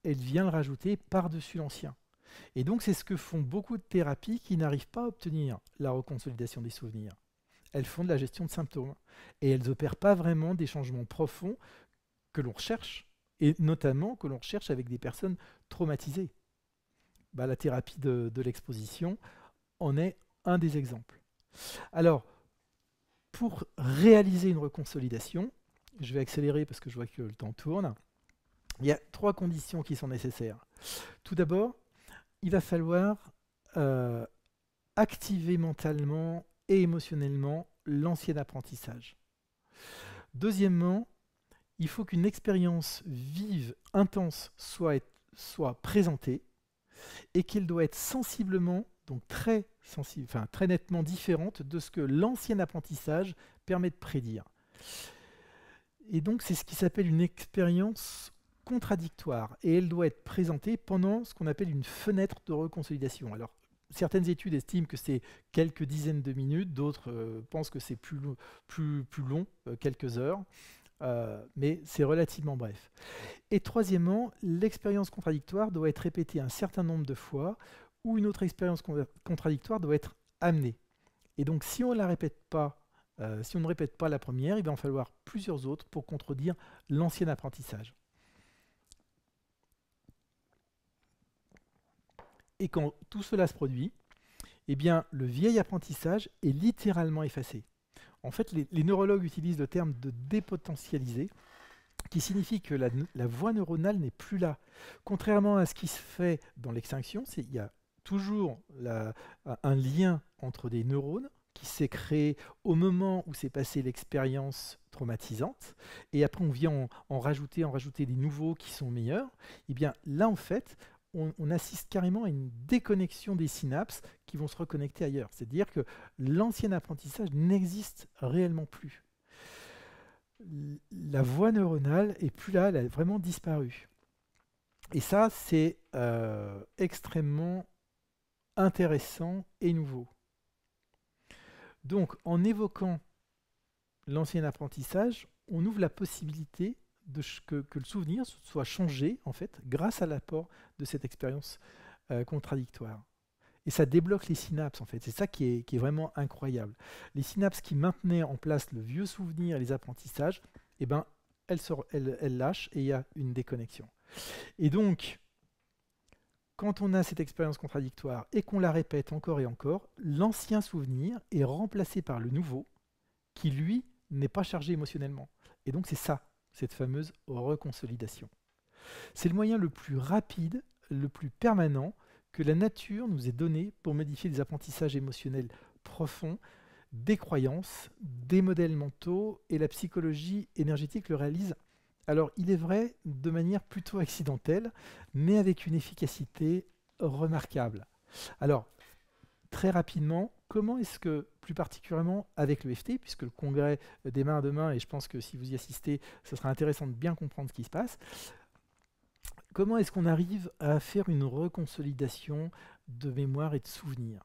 elle vient le rajouter par-dessus l'ancien. Et donc, c'est ce que font beaucoup de thérapies qui n'arrivent pas à obtenir la reconsolidation des souvenirs. Elles font de la gestion de symptômes. Et elles n'opèrent pas vraiment des changements profonds que l'on recherche, et notamment que l'on recherche avec des personnes traumatisées. La thérapie de l'exposition en est un des exemples. Alors, pour réaliser une reconsolidation, je vais accélérer parce que je vois que le temps tourne, il y a 3 conditions qui sont nécessaires. Tout d'abord, il va falloir activer mentalement et émotionnellement l'ancien apprentissage. Deuxièmement, il faut qu'une expérience vive, intense, soit présentée et qu'elle doit être sensiblement, donc très nettement différente de ce que l'ancien apprentissage permet de prédire. Et donc, c'est ce qui s'appelle une expérience contradictoire et elle doit être présentée pendant ce qu'on appelle une fenêtre de reconsolidation. Alors, certaines études estiment que c'est quelques dizaines de minutes, d'autres pensent que c'est plus long, quelques heures, mais c'est relativement bref. Et troisièmement, l'expérience contradictoire doit être répétée un certain nombre de fois ou une autre expérience contradictoire doit être amenée. Et donc, si on ne répète pas la première, il va en falloir plusieurs autres pour contredire l'ancien apprentissage. Et quand tout cela se produit, eh bien, le vieil apprentissage est littéralement effacé. En fait, les neurologues utilisent le terme de dépotentialiser, qui signifie que la voie neuronale n'est plus là. Contrairement à ce qui se fait dans l'extinction, il y a toujours un lien entre des neurones qui s'est créé au moment où s'est passée l'expérience traumatisante, et après on vient en rajouter des nouveaux qui sont meilleurs. Et bien là, en fait, on assiste carrément à une déconnexion des synapses qui vont se reconnecter ailleurs. C'est-à-dire que l'ancien apprentissage n'existe réellement plus. La voie neuronale est plus là, elle a vraiment disparu. Et ça, c'est extrêmement intéressant et nouveau. Donc, en évoquant l'ancien apprentissage, on ouvre la possibilité que le souvenir soit changé, en fait, grâce à l'apport de cette expérience contradictoire. Et ça débloque les synapses, en fait. C'est ça qui est vraiment incroyable. Les synapses qui maintenaient en place le vieux souvenir et les apprentissages, eh ben, elles lâchent et il y a une déconnexion. Et donc, quand on a cette expérience contradictoire et qu'on la répète encore et encore, l'ancien souvenir est remplacé par le nouveau, qui lui n'est pas chargé émotionnellement. Et donc c'est ça, cette fameuse reconsolidation. C'est le moyen le plus rapide, le plus permanent que la nature nous ait donné pour modifier des apprentissages émotionnels profonds, des croyances, des modèles mentaux, et la psychologie énergétique le réalise. Alors, il est vrai, de manière plutôt accidentelle, mais avec une efficacité remarquable. Alors, très rapidement, comment est-ce que, plus particulièrement avec l'EFT, puisque le congrès démarre demain, et je pense que si vous y assistez, ce sera intéressant de bien comprendre ce qui se passe, comment est-ce qu'on arrive à faire une reconsolidation de mémoire et de souvenirs?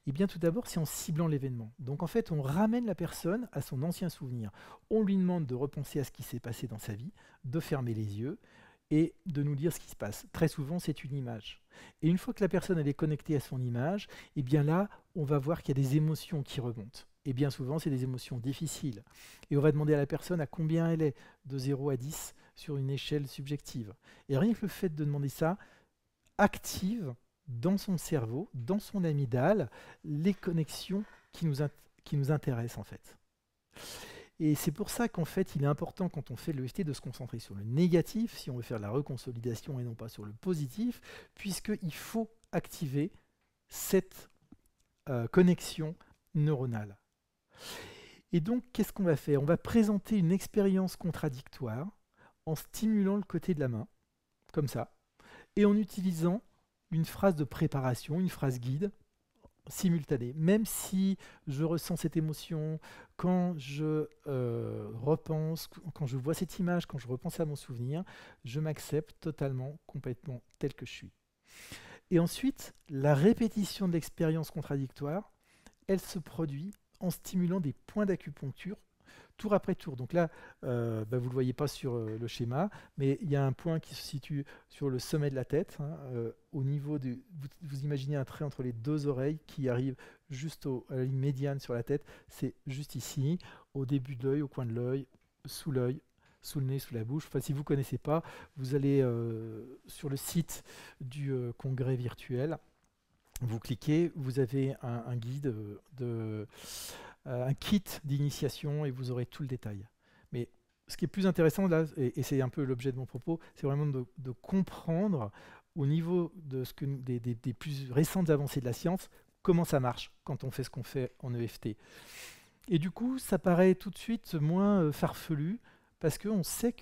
Eh bien, tout d'abord, c'est en ciblant l'événement. Donc, en fait, on ramène la personne à son ancien souvenir. On lui demande de repenser à ce qui s'est passé dans sa vie, de fermer les yeux et de nous dire ce qui se passe. Très souvent, c'est une image. Et une fois que la personne elle est connectée à son image, eh bien là, on va voir qu'il y a des émotions qui remontent. Et bien souvent, c'est des émotions difficiles. Et on va demander à la personne à combien elle est, de 0 à 10, sur une échelle subjective. Et rien que le fait de demander ça active dans son cerveau, dans son amygdale, les connexions qui nous intéressent en fait. Et c'est pour ça qu'en fait, il est important quand on fait l'EFT de se concentrer sur le négatif, si on veut faire de la reconsolidation et non pas sur le positif, puisqu'il faut activer cette connexion neuronale. Et donc, qu'est-ce qu'on va faire? On va présenter une expérience contradictoire en stimulant le côté de la main, comme ça, et en utilisant une phrase de préparation, une phrase guide simultanée. Même si je ressens cette émotion, quand je repense, quand je vois cette image, quand je repense à mon souvenir, je m'accepte totalement, complètement tel que je suis. Et ensuite, la répétition de l'expérience contradictoire, elle se produit en stimulant des points d'acupuncture tour après tour. Donc là, vous ne le voyez pas sur le schéma, mais il y a un point qui se situe sur le sommet de la tête, hein, au niveau du... Vous imaginez un trait entre les deux oreilles qui arrive juste à la ligne médiane sur la tête. C'est juste ici, au début de l'œil, au coin de l'œil, sous le nez, sous la bouche. Enfin, si vous ne connaissez pas, vous allez sur le site du congrès virtuel. Vous cliquez, vous avez un guide un kit d'initiation et vous aurez tout le détail. Mais ce qui est plus intéressant là, et c'est un peu l'objet de mon propos, c'est vraiment de comprendre au niveau de des plus récentes avancées de la science, comment ça marche quand on fait ce qu'on fait en EFT. Et du coup, ça paraît tout de suite moins farfelu parce qu'on sait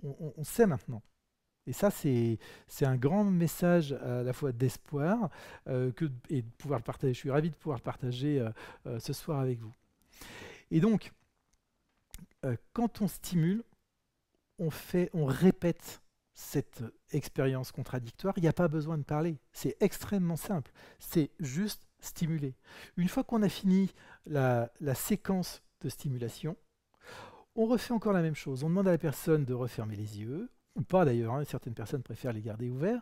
on sait maintenant. Et ça, c'est un grand message à la fois d'espoir et de pouvoir le partager. Je suis ravi de pouvoir le partager ce soir avec vous. Et donc, quand on stimule, on répète cette expérience contradictoire, il n'y a pas besoin de parler. C'est extrêmement simple. C'est juste stimuler. Une fois qu'on a fini la séquence de stimulation, on refait encore la même chose. On demande à la personne de refermer les yeux, ou pas d'ailleurs, hein, certaines personnes préfèrent les garder ouverts,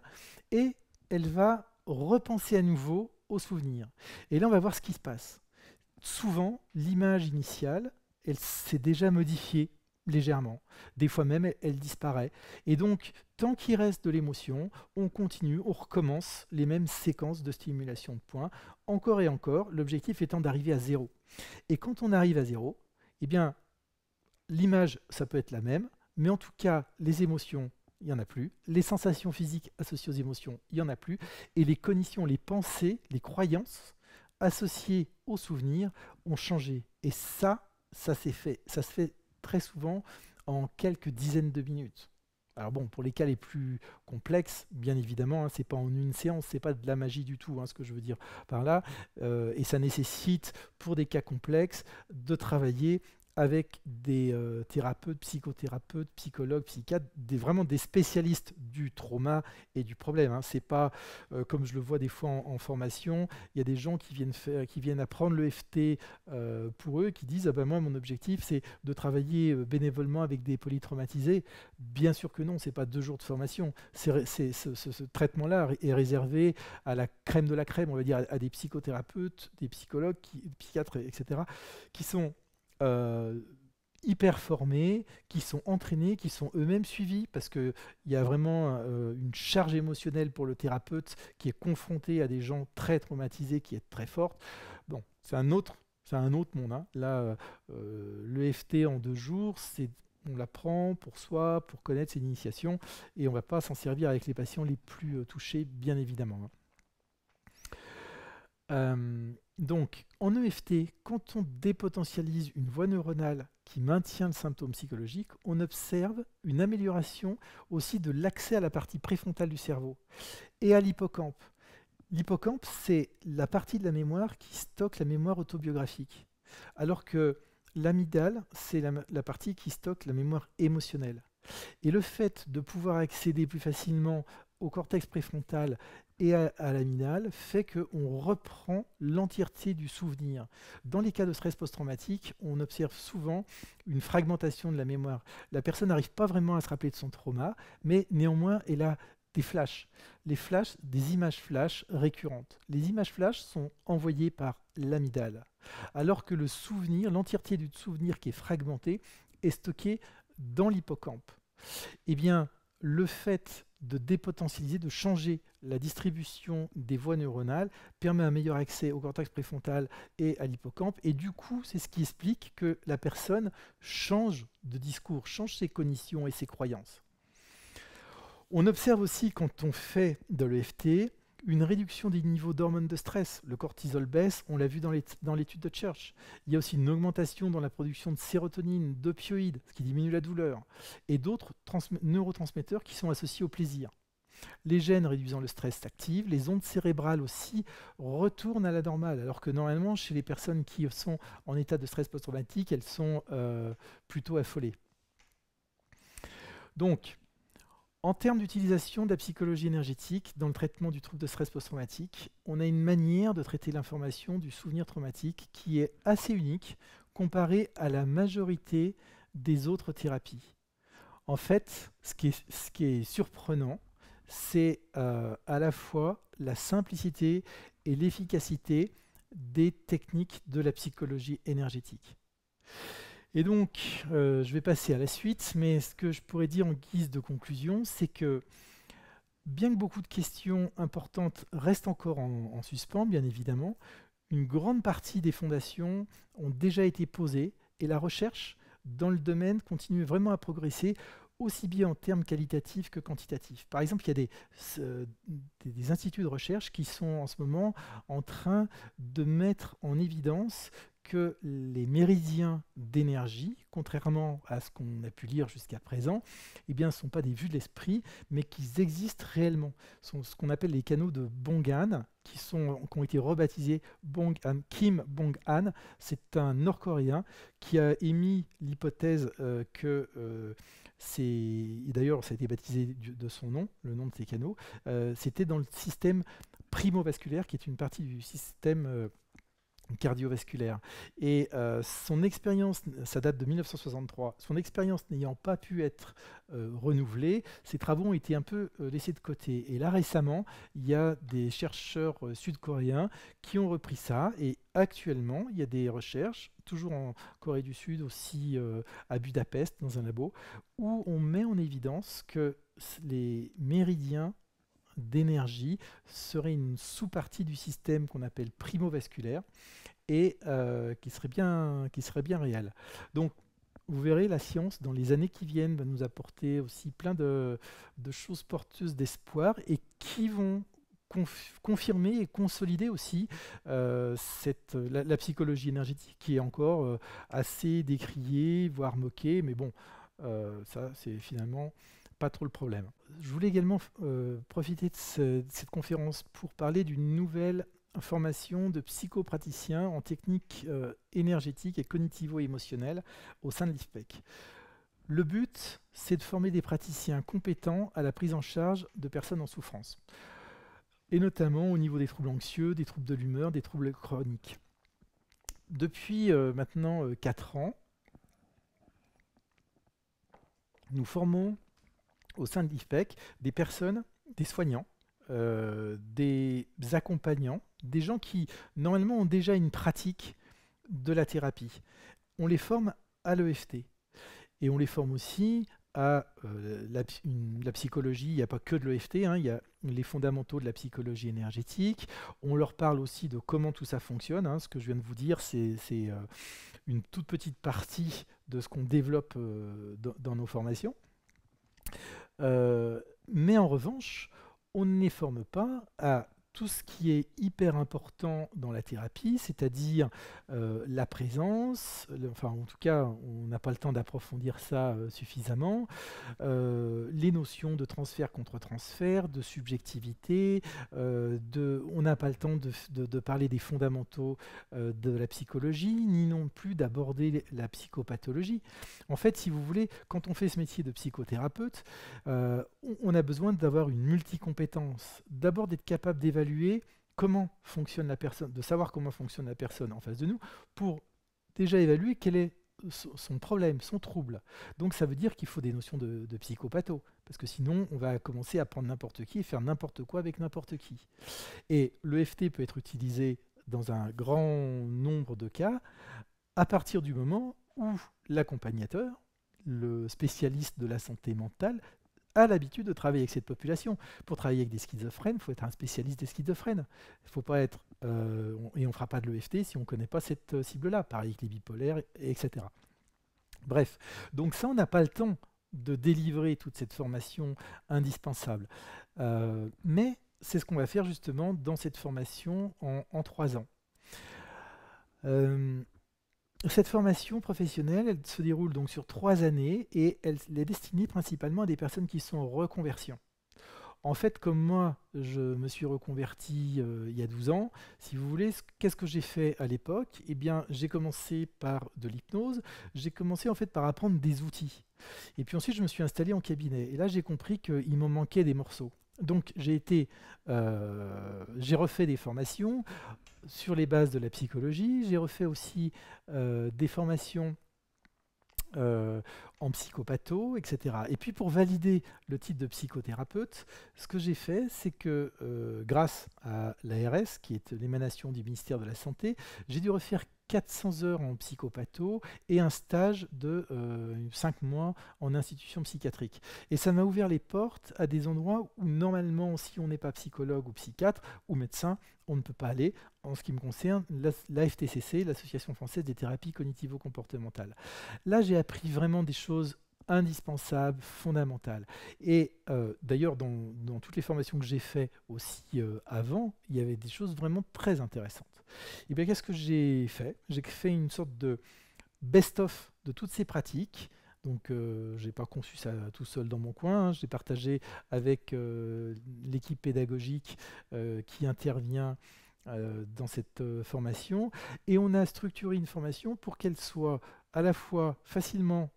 et elle va repenser à nouveau au souvenir. Et là, on va voir ce qui se passe. Souvent, l'image initiale, elle s'est déjà modifiée légèrement. Des fois même, elle disparaît. Et donc, tant qu'il reste de l'émotion, on continue, on recommence les mêmes séquences de stimulation de points, encore et encore, l'objectif étant d'arriver à zéro. Et quand on arrive à zéro, eh bien, l'image, ça peut être la même, mais en tout cas, les émotions, il n'y en a plus. Les sensations physiques associées aux émotions, il n'y en a plus. Et les cognitions, les pensées, les croyances associées aux souvenirs ont changé. Et ça se fait très souvent en quelques dizaines de minutes. Alors bon, pour les cas les plus complexes, bien évidemment, hein, c'est pas en une séance, c'est pas de la magie du tout, hein, ce que je veux dire par là. Et ça nécessite, pour des cas complexes, de travailler avec des thérapeutes, psychothérapeutes, psychologues, psychiatres, vraiment des spécialistes du trauma et du problème. Hein. C'est pas comme je le vois des fois en formation, il y a des gens qui viennent apprendre l'EFT pour eux, qui disent ah ben moi mon objectif c'est de travailler bénévolement avec des polytraumatisés. Bien sûr que non, c'est pas 2 jours de formation. Ce traitement-là est réservé à la crème de la crème, on va dire à des psychothérapeutes, des psychologues, psychiatres, etc., qui sont hyper formés, qui sont entraînés, qui sont eux-mêmes suivis, parce qu'il y a vraiment une charge émotionnelle pour le thérapeute qui est confronté à des gens très traumatisés, qui est très forte. Bon, c'est un autre monde. Hein. Là, l'EFT en 2 jours, on l'apprend pour soi, pour connaître ses initiations, et on ne va pas s'en servir avec les patients les plus touchés, bien évidemment. Hein. Donc, en EFT, quand on dépotentialise une voie neuronale qui maintient le symptôme psychologique, on observe une amélioration aussi de l'accès à la partie préfrontale du cerveau et à l'hippocampe. L'hippocampe, c'est la partie de la mémoire qui stocke la mémoire autobiographique, alors que l'amygdale, c'est la partie qui stocke la mémoire émotionnelle. Et le fait de pouvoir accéder plus facilement au cortex préfrontal et à l'amygdale fait qu'on reprend l'entièreté du souvenir. Dans les cas de stress post-traumatique, on observe souvent une fragmentation de la mémoire. La personne n'arrive pas vraiment à se rappeler de son trauma, mais néanmoins, elle a des flashs. Les flashs, des images flash récurrentes. Les images flash sont envoyées par l'amygdale, alors que le souvenir, l'entièreté du souvenir qui est fragmenté, est stocké dans l'hippocampe. Eh bien, le fait de dépotentialiser, de changer la distribution des voies neuronales permet un meilleur accès au cortex préfrontal et à l'hippocampe. Et du coup, c'est ce qui explique que la personne change de discours, change ses cognitions et ses croyances. On observe aussi, quand on fait de l'EFT, une réduction des niveaux d'hormones de stress. Le cortisol baisse, on l'a vu dans l'étude de Church. Il y a aussi une augmentation dans la production de sérotonine, d'opioïdes, ce qui diminue la douleur, et d'autres neurotransmetteurs qui sont associés au plaisir. Les gènes réduisant le stress s'activent, les ondes cérébrales aussi retournent à la normale, alors que normalement, chez les personnes qui sont en état de stress post-traumatique, elles sont plutôt affolées. Donc, en termes d'utilisation de la psychologie énergétique dans le traitement du trouble de stress post-traumatique, on a une manière de traiter l'information du souvenir traumatique qui est assez unique comparée à la majorité des autres thérapies. En fait, ce qui est surprenant, c'est à la fois la simplicité et l'efficacité des techniques de la psychologie énergétique. Et donc, je vais passer à la suite, mais ce que je pourrais dire en guise de conclusion, c'est que bien que beaucoup de questions importantes restent encore en suspens, bien évidemment, une grande partie des fondations ont déjà été posées et la recherche dans le domaine continue vraiment à progresser, aussi bien en termes qualitatifs que quantitatifs. Par exemple, il y a des instituts de recherche qui sont en ce moment en train de mettre en évidence que les méridiens d'énergie, contrairement à ce qu'on a pu lire jusqu'à présent, eh bien, ne sont pas des vues de l'esprit, mais qu'ils existent réellement. Ce sont ce qu'on appelle les canaux de Bong-an, qui ont été rebaptisés Kim Bong-an. C'est un Nord-Coréen qui a émis l'hypothèse que et d'ailleurs ça a été baptisé de son nom, le nom de ces canaux, c'était dans le système primo-vasculaire, qui est une partie du système cardiovasculaire. Et son expérience, ça date de 1963, son expérience n'ayant pas pu être renouvelée, ses travaux ont été un peu laissés de côté. Et là récemment, il y a des chercheurs sud-coréens qui ont repris ça, et actuellement, il y a des recherches, toujours en Corée du Sud, aussi à Budapest, dans un labo, où on met en évidence que les méridiens d'énergie seraient une sous-partie du système qu'on appelle primo-vasculaire, et qui serait bien réel. Donc, vous verrez, la science, dans les années qui viennent, va nous apporter aussi plein de choses porteuses d'espoir et qui vont confirmer et consolider aussi la psychologie énergétique qui est encore assez décriée, voire moquée, mais bon, ça, c'est finalement pas trop le problème. Je voulais également profiter de cette conférence pour parler d'une nouvelle formation de psychopraticiens en technique énergétique et cognitivo-émotionnelle au sein de l'IFPEC. Le but, c'est de former des praticiens compétents à la prise en charge de personnes en souffrance, et notamment au niveau des troubles anxieux, des troubles de l'humeur, des troubles chroniques. Depuis maintenant 4 ans, nous formons au sein de l'IFPEC des personnes, des soignants, des accompagnants, des gens qui normalement ont déjà une pratique de la thérapie. On les forme à l'EFT et on les forme aussi à la psychologie. Il n'y a pas que de l'EFT, hein, il y a les fondamentaux de la psychologie énergétique. On leur parle aussi de comment tout ça fonctionne, hein. Ce que je viens de vous dire, c'est une toute petite partie de ce qu'on développe dans nos formations. Mais en revanche, on ne les forme pas à tout ce qui est hyper important dans la thérapie, c'est-à-dire la présence, enfin en tout cas on n'a pas le temps d'approfondir ça suffisamment, les notions de transfert contre transfert, de subjectivité, on n'a pas le temps de parler des fondamentaux de la psychologie, ni non plus d'aborder la psychopathologie. En fait, si vous voulez, quand on fait ce métier de psychothérapeute, on a besoin d'avoir une multicompétence, d'abord d'être capable d'évaluer comment fonctionne la personne, de savoir comment fonctionne la personne en face de nous, pour déjà évaluer quel est son problème, son trouble. Donc ça veut dire qu'il faut des notions de psychopatho, parce que sinon on va commencer à prendre n'importe qui et faire n'importe quoi avec n'importe qui. Et l'EFT peut être utilisé dans un grand nombre de cas à partir du moment où l'accompagnateur, le spécialiste de la santé mentale, a l'habitude de travailler avec cette population. Pour travailler avec des schizophrènes, il faut être un spécialiste des schizophrènes. Il faut pas être, et on ne fera pas de l'EFT si on ne connaît pas cette cible-là, pareil avec les bipolaires, etc. Bref, donc ça, on n'a pas le temps de délivrer toute cette formation indispensable. Mais c'est ce qu'on va faire justement dans cette formation en 3 ans. Cette formation professionnelle, elle se déroule donc sur 3 années et elle est destinée principalement à des personnes qui sont en reconversion. En fait, comme moi, je me suis reconverti il y a 12 ans, si vous voulez, qu'est-ce que j'ai fait à l'époque? Eh bien, j'ai commencé par de l'hypnose, j'ai commencé en fait par apprendre des outils. Et puis ensuite, je me suis installé en cabinet. Et là, j'ai compris qu'il m'en manquait des morceaux. Donc, j'ai refait des formations sur les bases de la psychologie. J'ai refait aussi des formations en psychopatho, etc. Et puis pour valider le titre de psychothérapeute, ce que j'ai fait, c'est que grâce à l'ARS, qui est l'émanation du ministère de la Santé, j'ai dû refaire 400 heures en psychopatho et un stage de 5 mois en institution psychiatrique. Et ça m'a ouvert les portes à des endroits où normalement, si on n'est pas psychologue ou psychiatre ou médecin, on ne peut pas aller. En ce qui me concerne, l'AFTCC, l'Association française des thérapies cognitivo-comportementales. Là, j'ai appris vraiment des choses indispensable, fondamentale. Et d'ailleurs, dans toutes les formations que j'ai faites aussi avant, il y avait des choses vraiment très intéressantes. Et bien, qu'est-ce que j'ai fait? J'ai fait une sorte de best-of de toutes ces pratiques. Donc, je n'ai pas conçu ça tout seul dans mon coin, hein. Je l'ai partagé avec l'équipe pédagogique qui intervient dans cette formation. Et on a structuré une formation pour qu'elle soit à la fois facilement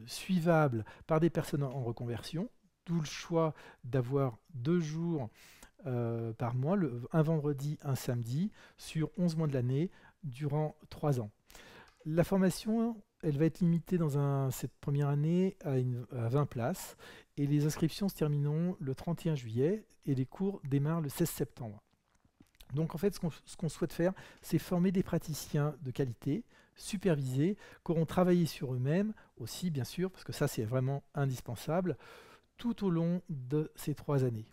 suivable par des personnes en reconversion, d'où le choix d'avoir 2 jours par mois, un vendredi, un samedi, sur 11 mois de l'année, durant 3 ans. La formation, elle va être limitée dans cette première année à 20 places, et les inscriptions se termineront le 31 juillet, et les cours démarrent le 16 septembre. Donc en fait, ce qu'on souhaite faire, c'est former des praticiens de qualité, supervisés, qui auront travaillé sur eux-mêmes aussi, bien sûr, parce que ça, c'est vraiment indispensable, tout au long de ces 3 années.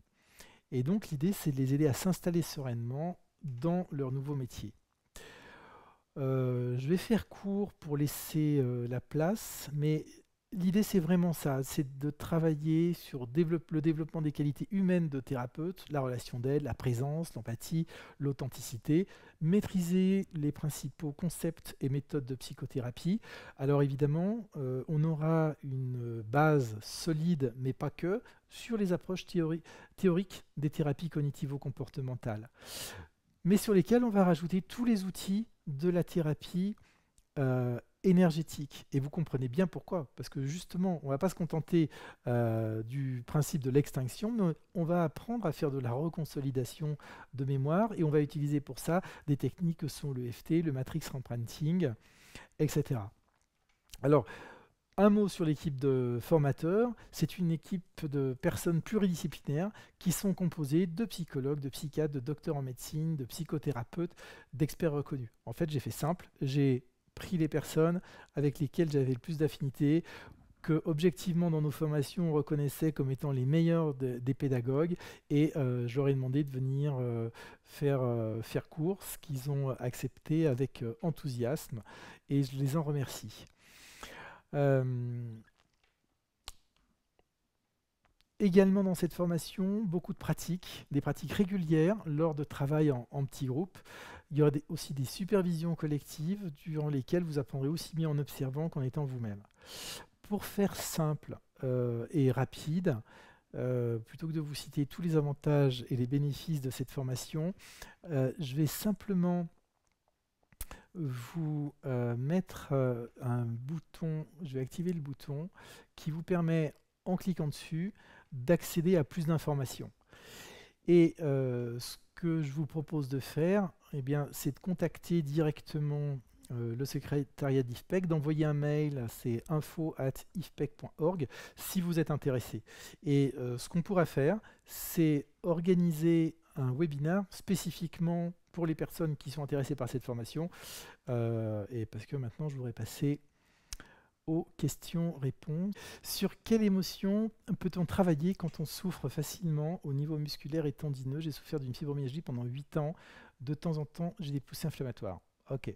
Et donc l'idée, c'est de les aider à s'installer sereinement dans leur nouveau métier. Je vais faire court pour laisser la place, mais l'idée c'est vraiment ça, c'est de travailler sur le développement des qualités humaines de thérapeute, la relation d'aide, la présence, l'empathie, l'authenticité, maîtriser les principaux concepts et méthodes de psychothérapie. Alors évidemment, on aura une base solide, mais pas que, sur les approches théoriques des thérapies cognitivo-comportementales, mais sur lesquelles on va rajouter tous les outils de la thérapie énergétique. Et vous comprenez bien pourquoi. Parce que justement, on ne va pas se contenter du principe de l'extinction, mais on va apprendre à faire de la reconsolidation de mémoire, et on va utiliser pour ça des techniques que sont le FT, le Matrix Reprinting, etc. Alors, un mot sur l'équipe de formateurs. C'est une équipe de personnes pluridisciplinaires qui sont composées de psychologues, de psychiatres, de docteurs en médecine, de psychothérapeutes, d'experts reconnus. En fait, j'ai fait simple. J'ai pris les personnes avec lesquelles j'avais le plus d'affinité, que objectivement dans nos formations on reconnaissait comme étant les meilleurs des pédagogues, et je leur ai demandé de venir faire cours, ce qu'ils ont accepté avec enthousiasme, et je les en remercie. Également dans cette formation, beaucoup de pratiques, des pratiques régulières lors de travail en petits groupes. Il y aura aussi des supervisions collectives durant lesquelles vous apprendrez aussi bien en observant qu'en étant vous-même. Pour faire simple et rapide, plutôt que de vous citer tous les avantages et les bénéfices de cette formation, je vais simplement vous mettre un bouton, je vais activer le bouton qui vous permet, en cliquant dessus, d'accéder à plus d'informations. Et ce que je vous propose de faire, eh bien, c'est de contacter directement le secrétariat d'IFPEC, d'envoyer un mail, c'est info@ifpec.org, si vous êtes intéressé. Et ce qu'on pourra faire, c'est organiser un webinaire spécifiquement pour les personnes qui sont intéressées par cette formation, et parce que maintenant je voudrais passer aux questions-réponses. Sur quelle émotion peut-on travailler quand on souffre facilement au niveau musculaire et tendineux? J'ai souffert d'une fibromyalgie pendant 8 ans. De temps en temps, j'ai des poussées inflammatoires. Ok.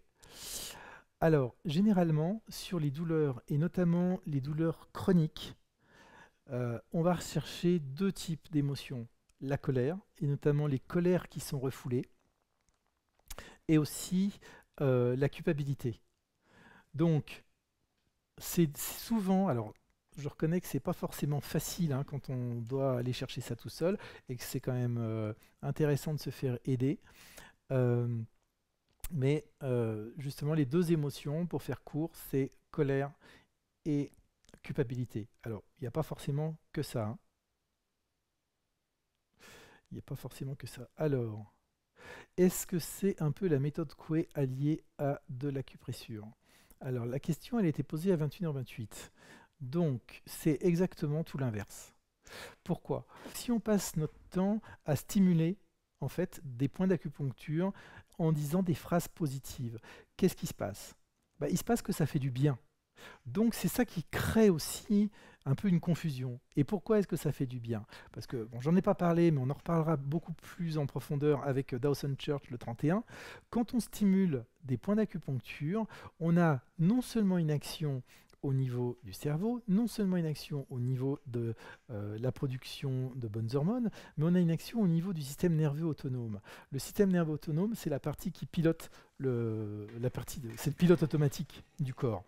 Alors, généralement, sur les douleurs, et notamment les douleurs chroniques, on va rechercher 2 types d'émotions. La colère, et notamment les colères qui sont refoulées, et aussi la culpabilité. Donc, c'est souvent, alors je reconnais que c'est pas forcément facile hein, quand on doit aller chercher ça tout seul, et que c'est quand même intéressant de se faire aider. Mais justement, les 2 émotions, pour faire court, c'est colère et culpabilité. Alors, il n'y a pas forcément que ça. Hein. Il n'y a pas forcément que ça. Alors, est-ce que c'est un peu la méthode Coué alliée à de l'acupressure? Alors, la question, elle a été posée à 21h28. Donc, c'est exactement tout l'inverse. Pourquoi? Si on passe notre temps à stimuler en fait des points d'acupuncture en disant des phrases positives, qu'est-ce qui se passe? Il se passe que ça fait du bien. Donc c'est ça qui crée aussi un peu une confusion. Et pourquoi est-ce que ça fait du bien? Parce que, bon, j'en ai pas parlé, mais on en reparlera beaucoup plus en profondeur avec Dawson Church le 31. Quand on stimule des points d'acupuncture, on a non seulement une action au niveau du cerveau, non seulement une action au niveau de la production de bonnes hormones, mais on a une action au niveau du système nerveux autonome. Le système nerveux autonome, c'est la partie qui pilote c'est le pilote automatique du corps.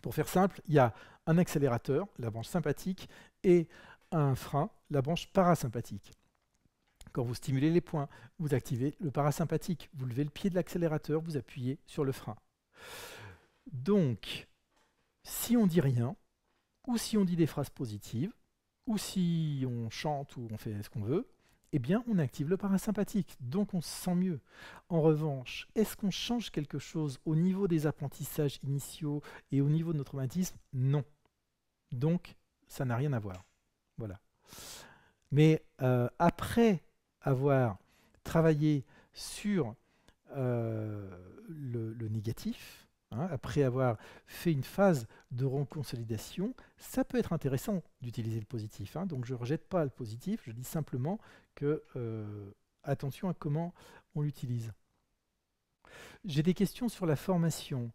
Pour faire simple, il y a un accélérateur, la branche sympathique, et un frein, la branche parasympathique. Quand vous stimulez les points, vous activez le parasympathique. Vous levez le pied de l'accélérateur, vous appuyez sur le frein. Donc, si on dit rien, ou si on dit des phrases positives, ou si on chante ou on fait ce qu'on veut, eh bien, on active le parasympathique, donc on se sent mieux. En revanche, est-ce qu'on change quelque chose au niveau des apprentissages initiaux et au niveau de notre traumatisme? Non. Donc, ça n'a rien à voir. Voilà. Mais après avoir travaillé sur le négatif, après avoir fait une phase de reconsolidation, ça peut être intéressant d'utiliser le positif. Donc je ne rejette pas le positif, je dis simplement que attention à comment on l'utilise. J'ai des questions sur la formation.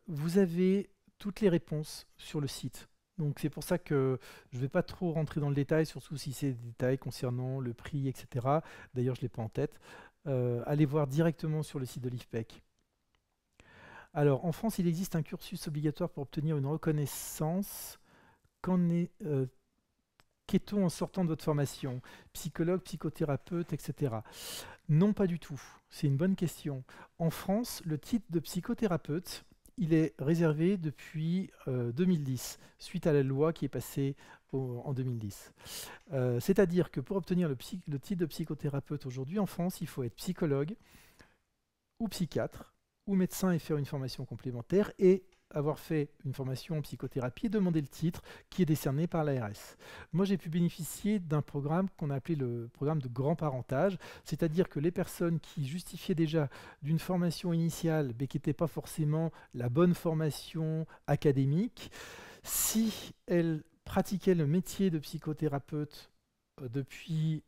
Vous avez toutes les réponses sur le site. Donc c'est pour ça que je ne vais pas trop rentrer dans le détail, surtout si c'est des détails concernant le prix, etc. D'ailleurs, je ne l'ai pas en tête. Allez voir directement sur le site de l'IFPEC. Alors, en France, il existe un cursus obligatoire pour obtenir une reconnaissance. Qu'est-on en sortant de votre formation? Psychologue, psychothérapeute, etc. Non, pas du tout. C'est une bonne question. En France, le titre de psychothérapeute, il est réservé depuis 2010, suite à la loi qui est passée en 2010. C'est-à-dire que pour obtenir le titre de psychothérapeute aujourd'hui en France, il faut être psychologue ou psychiatre ou médecin et faire une formation complémentaire et avoir fait une formation en psychothérapie et demander le titre qui est décerné par l'ARS. Moi, j'ai pu bénéficier d'un programme qu'on a appelé le programme de grand parentage, c'est-à-dire que les personnes qui justifiaient déjà d'une formation initiale, mais qui n'était pas forcément la bonne formation académique, si elles pratiquaient le métier de psychothérapeute depuis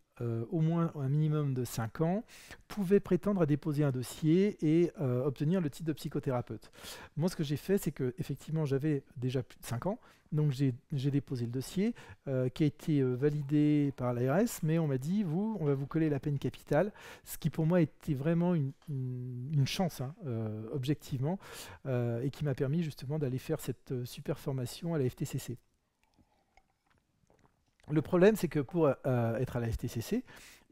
au moins un minimum de 5 ans, pouvaient prétendre à déposer un dossier et obtenir le titre de psychothérapeute. Moi, ce que j'ai fait, c'est que effectivement, j'avais déjà plus de 5 ans, donc j'ai déposé le dossier qui a été validé par l'ARS, mais on m'a dit, on va vous coller la peine capitale, ce qui pour moi était vraiment une chance, objectivement, et qui m'a permis justement d'aller faire cette super formation à la FTCC. Le problème, c'est que pour être à la FTCC,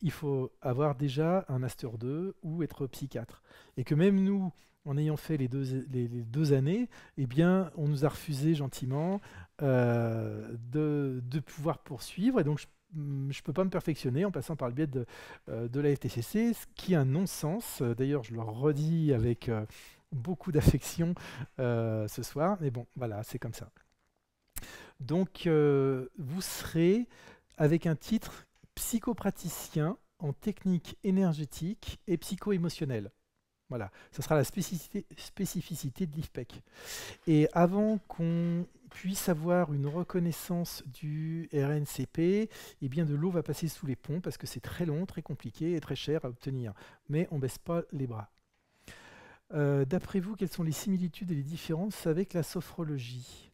il faut avoir déjà un Master 2 ou être psychiatre. Et que même nous, en ayant fait les deux années, eh bien, on nous a refusé gentiment de pouvoir poursuivre. Et donc, je ne peux pas me perfectionner en passant par le biais de la FTCC, ce qui est un non-sens. D'ailleurs, je le redis avec beaucoup d'affection ce soir. Mais bon, voilà, c'est comme ça. Donc, vous serez avec un titre psychopraticien en technique énergétique et psycho-émotionnelle. Voilà, ça sera la spécificité de l'IFPEC. Et avant qu'on puisse avoir une reconnaissance du RNCP, eh bien de l'eau va passer sous les ponts parce que c'est très long, très compliqué et très cher à obtenir. Mais on ne baisse pas les bras. D'après vous, quelles sont les similitudes et les différences avec la sophrologie?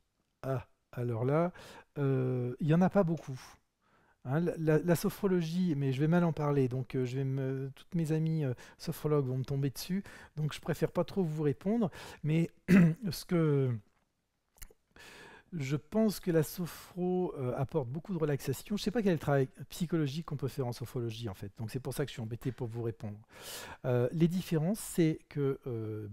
Alors là, il n'y en a pas beaucoup. La sophrologie, mais je vais mal en parler, donc toutes mes amies sophrologues vont me tomber dessus, donc je préfère pas trop vous répondre, mais je pense que la sophro apporte beaucoup de relaxation. Je ne sais pas quel est le travail psychologique qu'on peut faire en sophrologie en fait, donc c'est pour ça que je suis embêté pour vous répondre. Les différences, c'est que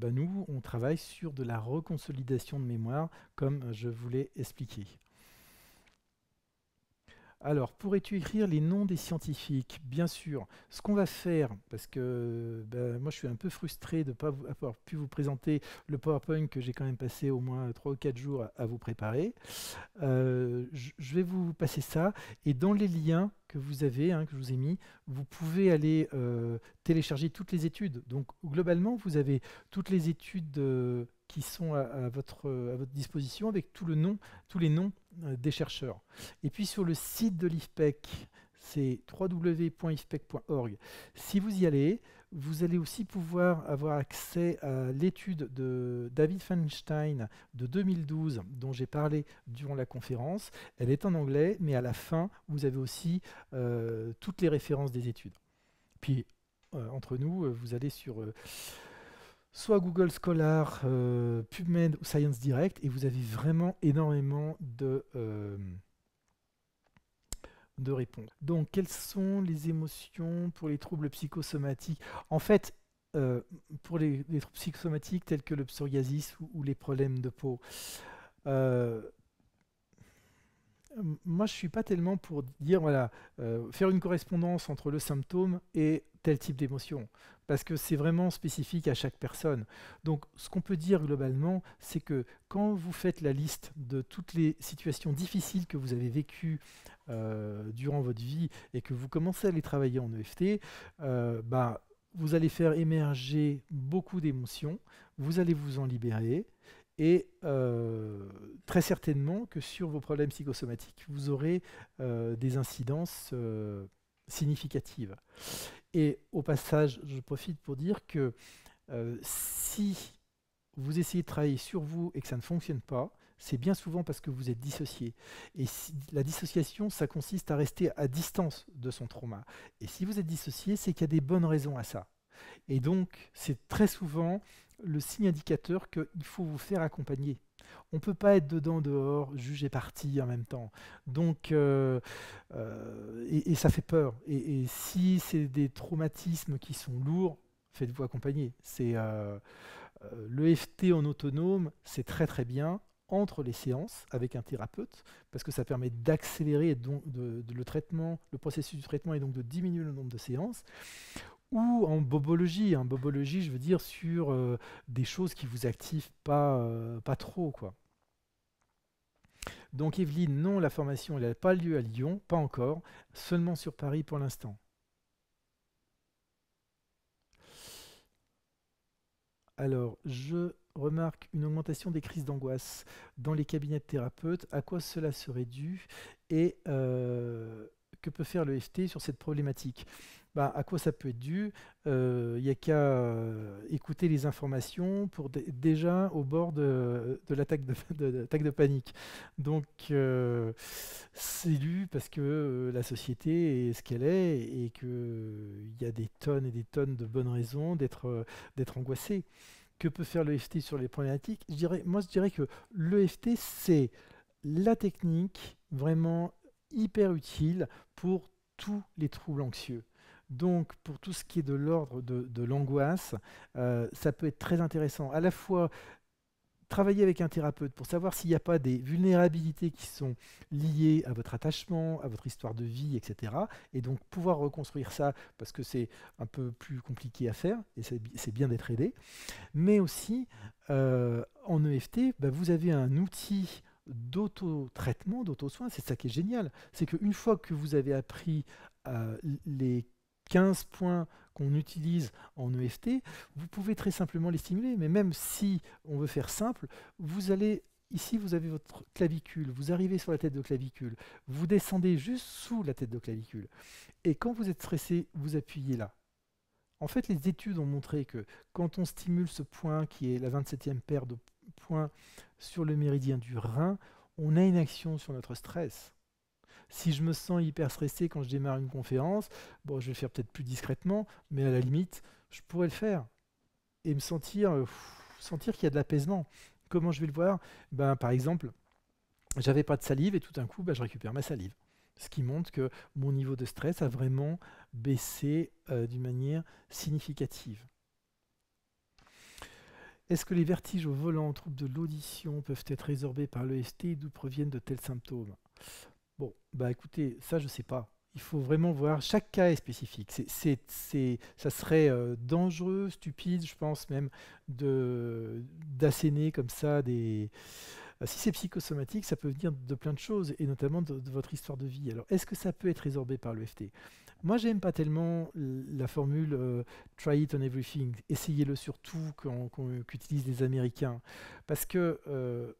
nous, on travaille sur de la reconsolidation de mémoire, comme je vous l'ai expliqué. Alors, pourrais-tu écrire les noms des scientifiques? Bien sûr. Ce qu'on va faire, parce que moi je suis un peu frustré de ne pas avoir pu vous présenter le PowerPoint que j'ai quand même passé au moins 3 ou 4 jours à vous préparer, je vais vous passer ça. Et dans les liens que vous avez, que je vous ai mis, vous pouvez aller télécharger toutes les études. Donc globalement, vous avez toutes les études qui sont à votre disposition avec tous les noms des chercheurs. Et puis sur le site de l'IFPEC, c'est www.ifpec.org. Si vous y allez, vous allez aussi pouvoir avoir accès à l'étude de David Feinstein de 2012 dont j'ai parlé durant la conférence. Elle est en anglais, mais à la fin, vous avez aussi toutes les références des études. Puis, entre nous, vous allez sur soit Google Scholar, PubMed ou Science Direct, et vous avez vraiment énormément de réponses. Donc, quelles sont les émotions pour les troubles psychosomatiques? En fait, pour les troubles psychosomatiques tels que le psoriasis ou les problèmes de peau, euh, moi, je suis pas tellement pour dire, voilà, faire une correspondance entre le symptôme et tel type d'émotion, parce que c'est vraiment spécifique à chaque personne. Donc, ce qu'on peut dire globalement, c'est que quand vous faites la liste de toutes les situations difficiles que vous avez vécues durant votre vie et que vous commencez à les travailler en EFT, bah, vous allez faire émerger beaucoup d'émotions, vous allez vous en libérer, et très certainement que sur vos problèmes psychosomatiques, vous aurez des incidences significatives. Et au passage, je profite pour dire que si vous essayez de travailler sur vous et que ça ne fonctionne pas, c'est bien souvent parce que vous êtes dissocié. Et la dissociation, ça consiste à rester à distance de son trauma. Et si vous êtes dissocié, c'est qu'il y a des bonnes raisons à ça. Et donc, c'est très souvent le signe indicateur qu'il faut vous faire accompagner. On ne peut pas être dedans, dehors, juge et parti en même temps. Donc, et ça fait peur. Et si c'est des traumatismes qui sont lourds, faites-vous accompagner. L'EFT en autonome, c'est très très bien entre les séances avec un thérapeute, parce que ça permet d'accélérer le traitement, le processus du traitement et donc de diminuer le nombre de séances. Ou en bobologie. En bobologie, je veux dire sur des choses qui vous activent pas trop, quoi. Donc Evelyne, non, la formation elle n'a pas lieu à Lyon, pas encore, seulement sur Paris pour l'instant. Alors, je remarque une augmentation des crises d'angoisse dans les cabinets de thérapeutes. À quoi cela serait dû et que peut faire le FT sur cette problématique? Bah, à quoi ça peut être dû? Il n'y a qu'à écouter les informations pour déjà au bord de l'attaque l'attaque de panique. Donc, c'est dû parce que la société est ce qu'elle est et qu'il y a des tonnes et des tonnes de bonnes raisons d'être angoissé. Que peut faire l'EFT sur les problématiques? Moi, je dirais que l'EFT, c'est la technique vraiment hyper utile pour tous les troubles anxieux. Donc, pour tout ce qui est de l'ordre de l'angoisse, ça peut être très intéressant. À la fois, travailler avec un thérapeute pour savoir s'il n'y a pas des vulnérabilités qui sont liées à votre attachement, à votre histoire de vie, etc. Et donc pouvoir reconstruire ça parce que c'est un peu plus compliqué à faire et c'est bien d'être aidé. Mais aussi, en EFT, bah, vous avez un outil d'auto-traitement, d'auto-soin. C'est ça qui est génial. C'est qu'une fois que vous avez appris les 15 points qu'on utilise en EFT, vous pouvez très simplement les stimuler. Mais même si on veut faire simple, vous allez ici, vous avez votre clavicule, vous arrivez sur la tête de clavicule, vous descendez juste sous la tête de clavicule. Et quand vous êtes stressé, vous appuyez là. En fait, les études ont montré que quand on stimule ce point, qui est la 27e paire de points sur le méridien du rein, on a une action sur notre stress. Si je me sens hyper stressé quand je démarre une conférence, bon, je vais le faire peut-être plus discrètement, mais à la limite, je pourrais le faire et me sentir qu'il y a de l'apaisement. Comment je vais le voir? Ben, par exemple, j'avais pas de salive et tout d'un coup, ben, je récupère ma salive. Ce qui montre que mon niveau de stress a vraiment baissé d'une manière significative. Est-ce que les vertiges au volant, troubles de l'audition, peuvent être résorbés par l'EFT? D'où proviennent de tels symptômes? Bon, bah écoutez, ça je sais pas. Il faut vraiment voir, chaque cas est spécifique. Ça serait dangereux, stupide, je pense même, d'asséner comme ça des... Si c'est psychosomatique, ça peut venir de plein de choses, et notamment de votre histoire de vie. Alors, est-ce que ça peut être résorbé par l'EFT? Moi, j'aime pas tellement la formule try it on everything, essayez-le sur tout qu'utilisent les Américains. Parce que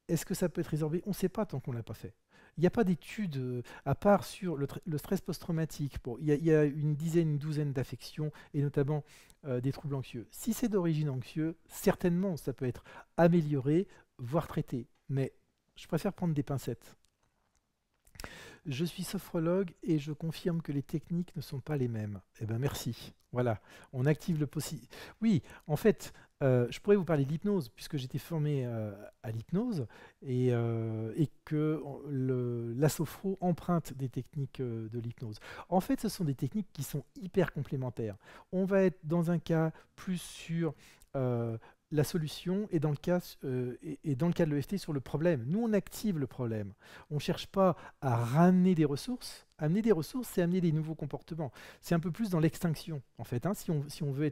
est-ce que ça peut être résorbé? On ne sait pas tant qu'on ne l'a pas fait. Il n'y a pas d'études à part sur le stress post-traumatique. Bon, il y a une dizaine, une douzaine d'affections, et notamment des troubles anxieux. Si c'est d'origine anxieuse, certainement, ça peut être amélioré, voire traité. Mais je préfère prendre des pincettes. Je suis sophrologue et je confirme que les techniques ne sont pas les mêmes. Eh bien, merci. Voilà, on active le possible. Oui, en fait, je pourrais vous parler de l'hypnose, puisque j'étais formé à l'hypnose et que la sophro emprunte des techniques de l'hypnose. En fait, ce sont des techniques qui sont hyper complémentaires. On va être dans un cas plus sur euh, la solution et dans le cas de l'EFT sur le problème. Nous, on active le problème. On ne cherche pas à ramener des ressources. Amener des ressources, c'est amener des nouveaux comportements. C'est un peu plus dans l'extinction, en fait, hein, si on veut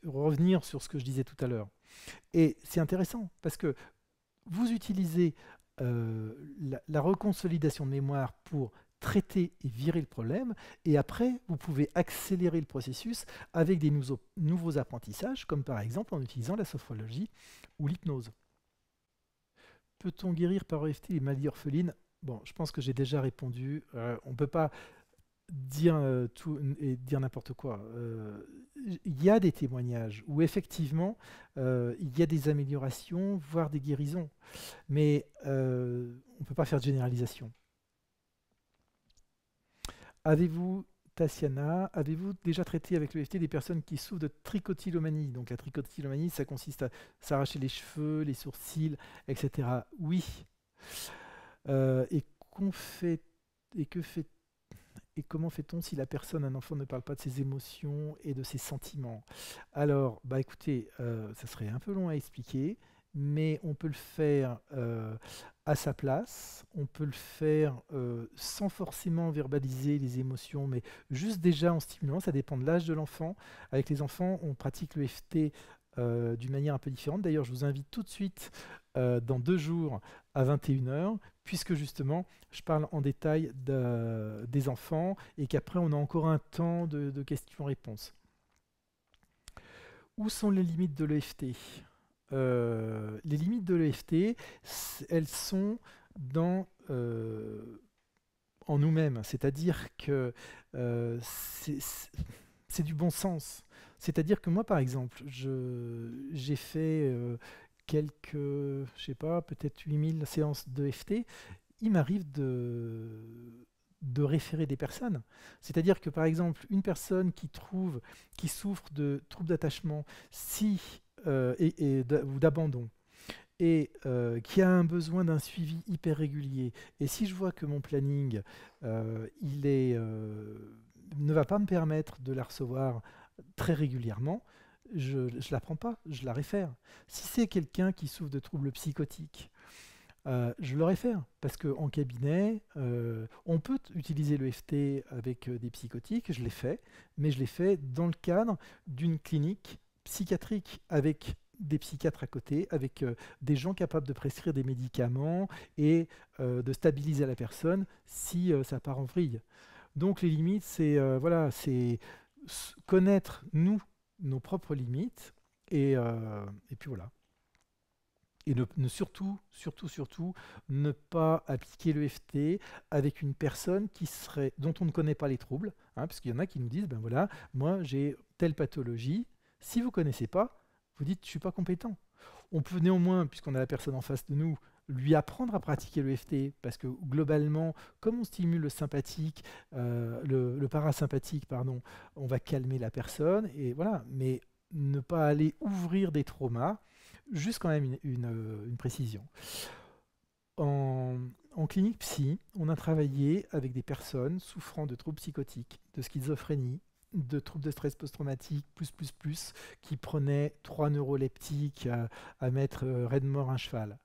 revenir sur ce que je disais tout à l'heure. Et c'est intéressant, parce que vous utilisez la reconsolidation de mémoire pour traiter et virer le problème, et après, vous pouvez accélérer le processus avec des nouveaux apprentissages, comme par exemple en utilisant la sophrologie ou l'hypnose. Peut-on guérir par EFT les maladies orphelines? Bon, je pense que j'ai déjà répondu. On ne peut pas dire tout et dire n'importe quoi. Il y a des témoignages où effectivement il y a des améliorations, voire des guérisons, mais on ne peut pas faire de généralisation. Avez-vous, Tassiana, avez-vous déjà traité avec l'EFT des personnes qui souffrent de trichotillomanie? Donc la trichotillomanie, ça consiste à s'arracher les cheveux, les sourcils, etc. Oui. Et qu'on fait, et que fait, et comment fait-on si la personne, un enfant, ne parle pas de ses émotions et de ses sentiments? Alors, bah écoutez, ça serait un peu long à expliquer, mais on peut le faire à sa place, on peut le faire sans forcément verbaliser les émotions, mais juste déjà en stimulant, ça dépend de l'âge de l'enfant. Avec les enfants, on pratique le FT d'une manière un peu différente. D'ailleurs, je vous invite tout de suite dans 2 jours à 21 h, puisque justement, je parle en détail des enfants et qu'après, on a encore un temps de questions-réponses. Où sont les limites de l'EFT? Les limites de l'EFT, elles sont en nous-mêmes, c'est-à-dire que c'est du bon sens. C'est-à-dire que moi, par exemple, j'ai fait quelques, je sais pas, peut-être 8000 séances de FT. Il m'arrive de référer des personnes. C'est-à-dire que, par exemple, une personne qui souffre de troubles d'attachement ou d'abandon, et qui a un besoin d'un suivi hyper régulier, et si je vois que mon planning ne va pas me permettre de la recevoir très régulièrement, je ne la prends pas, je la réfère. Si c'est quelqu'un qui souffre de troubles psychotiques, je le réfère, parce qu'en cabinet, on peut utiliser le FT avec des psychotiques, je l'ai fait, mais je l'ai fait dans le cadre d'une clinique psychiatrique, avec des psychiatres à côté, avec des gens capables de prescrire des médicaments et de stabiliser la personne si ça part en vrille. Donc les limites, c'est voilà, c'est connaître nous nos propres limites et puis voilà. Et surtout, ne pas appliquer l'EFT avec une personne dont on ne connaît pas les troubles, hein, parce qu'il y en a qui nous disent, ben voilà, moi j'ai telle pathologie. Si vous ne connaissez pas, vous dites, je ne suis pas compétent. On peut néanmoins, puisqu'on a la personne en face de nous, lui apprendre à pratiquer l'EFT, parce que globalement, comme on stimule le sympathique, le parasympathique, pardon, on va calmer la personne, et voilà. Mais ne pas aller ouvrir des traumas, juste quand même une précision. En, en clinique psy, on a travaillé avec des personnes souffrant de troubles psychotiques, de schizophrénie, de troubles de stress post-traumatique, qui prenaient 3 neuroleptiques à mettre raide mort un cheval.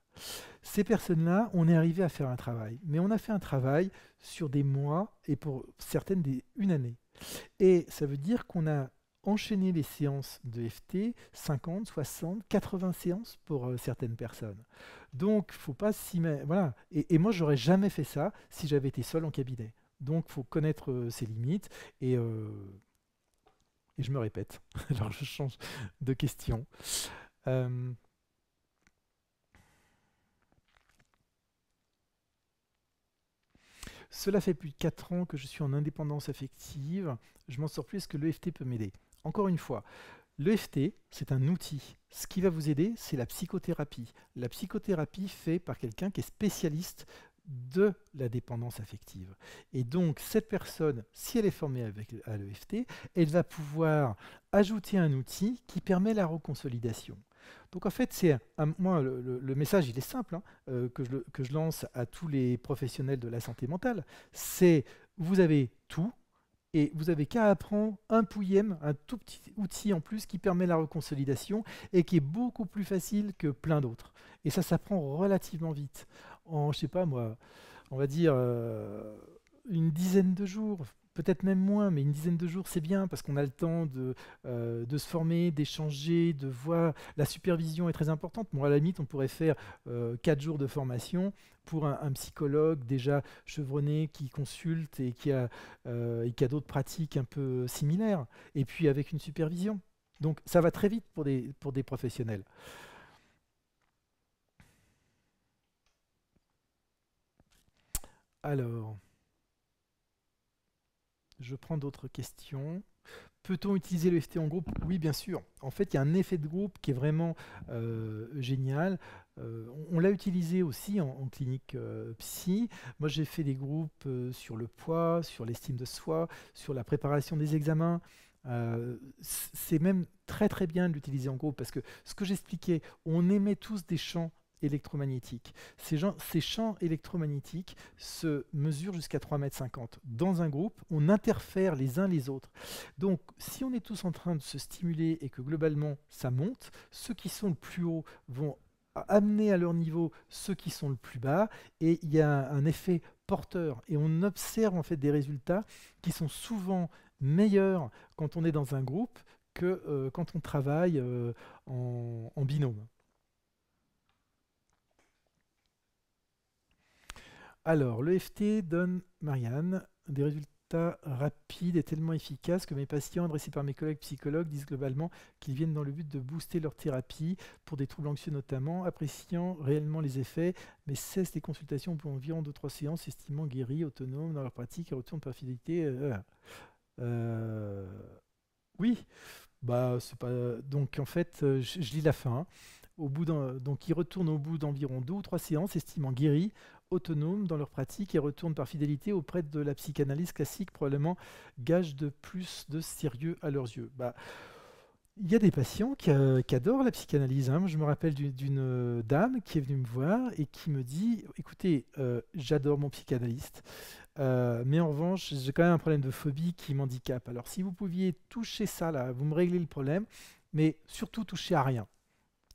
Ces personnes-là, on est arrivé à faire un travail, mais on a fait un travail sur des mois et pour certaines une année. Et ça veut dire qu'on a enchaîné les séances de FT, 50, 60, 80 séances pour certaines personnes. Donc, faut pas s'y mettre. Voilà. Et moi, j'aurais jamais fait ça si j'avais été seul en cabinet. Donc, faut connaître ses limites et je me répète. Alors, je change de question. Euh, Cela fait plus de 4 ans que je suis en indépendance affective. Je m'en sors plus. Est-ce que l'EFT peut m'aider? Encore une fois, l'EFT, c'est un outil. Ce qui va vous aider, c'est la psychothérapie. La psychothérapie faite par quelqu'un qui est spécialiste de la dépendance affective. Et donc, cette personne, si elle est formée à l'EFT, elle va pouvoir ajouter un outil qui permet la reconsolidation. Donc en fait, moi, le message, il est simple, hein, que je lance à tous les professionnels de la santé mentale. C'est, vous avez tout, et vous avez qu'à apprendre un pouillème, un tout petit outil en plus qui permet la reconsolidation et qui est beaucoup plus facile que plein d'autres. Et ça s'apprend relativement vite. En, je sais pas moi, on va dire une dizaine de jours, peut-être même moins, mais une dizaine de jours c'est bien parce qu'on a le temps de se former, d'échanger, de voir. La supervision est très importante. Moi, à la limite, on pourrait faire 4 jours de formation pour un psychologue déjà chevronné qui consulte et qui a d'autres pratiques un peu similaires, et puis avec une supervision. Donc ça va très vite pour des professionnels. Alors, je prends d'autres questions. Peut-on utiliser le FT en groupe? Oui, bien sûr. En fait, il y a un effet de groupe qui est vraiment génial. On l'a utilisé aussi en clinique psy. Moi, j'ai fait des groupes sur le poids, sur l'estime de soi, sur la préparation des examens. C'est même très très bien de l'utiliser en groupe parce que ce que j'expliquais, on émet tous des champs électromagnétiques. Ces champs électromagnétiques se mesurent jusqu'à 3,50 m. Dans un groupe, on interfère les uns les autres. Donc, si on est tous en train de se stimuler et que globalement ça monte, ceux qui sont le plus haut vont amener à leur niveau ceux qui sont le plus bas, et il y a un effet porteur. Et on observe en fait des résultats qui sont souvent meilleurs quand on est dans un groupe que quand on travaille en binôme. Alors, l'EFT donne, Marianne, des résultats rapides et tellement efficaces que mes patients adressés par mes collègues psychologues disent globalement qu'ils viennent dans le but de booster leur thérapie pour des troubles anxieux notamment, appréciant réellement les effets, mais cessent les consultations pour environ 2-3 séances, estimant guéris, autonomes dans leur pratique et retournent par fidélité. Euh, oui, bah c'est pas. Donc en fait, je lis la fin, hein. Donc ils retournent au bout d'environ 2 ou 3 séances, estimant guéris, autonomes dans leur pratique et retournent par fidélité auprès de la psychanalyse classique, probablement gage de plus de sérieux à leurs yeux. Bah, il y a des patients qui adorent la psychanalyse, hein. Moi, je me rappelle d'une dame qui est venue me voir et qui me dit, écoutez, j'adore mon psychanalyste, mais en revanche, j'ai quand même un problème de phobie qui m'handicape. Alors si vous pouviez toucher ça, là, vous me réglez le problème, mais surtout toucher à rien.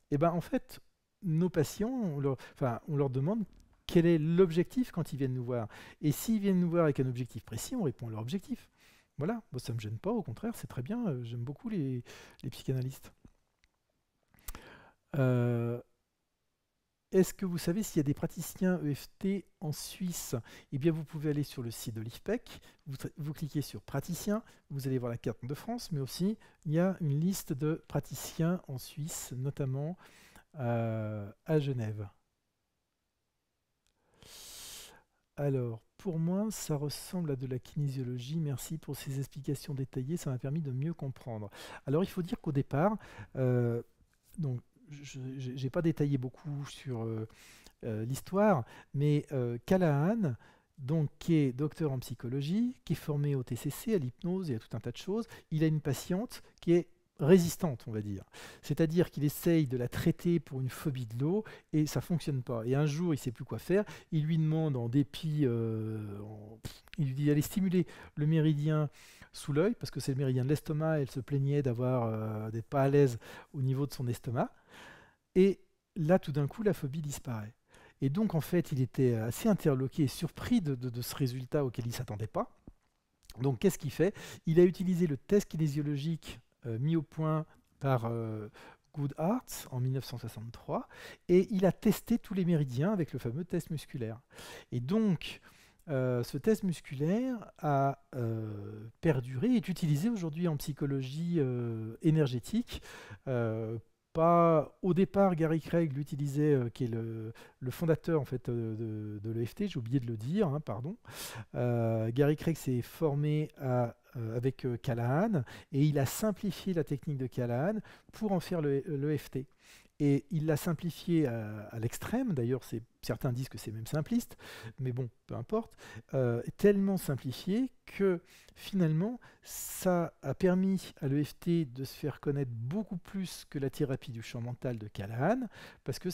Et ben en fait, nos patients, on leur demande quel est l'objectif quand ils viennent nous voir. Et s'ils viennent nous voir avec un objectif précis, on répond à leur objectif. Voilà, bon, ça ne me gêne pas, au contraire, c'est très bien, j'aime beaucoup les psychanalystes. Euh, Est-ce que vous savez s'il y a des praticiens EFT en Suisse? Eh bien, vous pouvez aller sur le site de l'IFPEC, vous cliquez sur praticiens, vous allez voir la carte de France, mais aussi il y a une liste de praticiens en Suisse, notamment à Genève. Alors, pour moi, ça ressemble à de la kinésiologie. Merci pour ces explications détaillées, ça m'a permis de mieux comprendre. Alors, il faut dire qu'au départ, donc, je n'ai pas détaillé beaucoup sur l'histoire, mais Callahan, donc, qui est docteur en psychologie, qui est formé au TCC, à l'hypnose et à tout un tas de choses, il a une patiente qui est résistante, on va dire. C'est-à-dire qu'il essaye de la traiter pour une phobie de l'eau et ça ne fonctionne pas. Et un jour, il ne sait plus quoi faire. Il lui demande en dépit, il lui dit d'aller stimuler le méridien sous l'œil, parce que c'est le méridien de l'estomac, elle se plaignait d'être pas à l'aise au niveau de son estomac. Et là, tout d'un coup, la phobie disparaît. Et donc, en fait, il était assez interloqué et surpris de ce résultat auquel il ne s'attendait pas. Donc, qu'est-ce qu'il fait? Il a utilisé le test kinésiologique mis au point par Goodhart en 1963 et il a testé tous les méridiens avec le fameux test musculaire. Et donc, ce test musculaire a perduré et est utilisé aujourd'hui en psychologie énergétique pas... Au départ, Gary Craig l'utilisait, qui est le fondateur en fait, de l'EFT, j'ai oublié de le dire, hein, pardon. Gary Craig s'est formé avec Callahan et il a simplifié la technique de Callahan pour en faire l'EFT. Et il l'a simplifié à l'extrême, d'ailleurs certains disent que c'est même simpliste, mais bon, peu importe, tellement simplifié que finalement ça a permis à l'EFT de se faire connaître beaucoup plus que la thérapie du champ mental de Callahan, parce que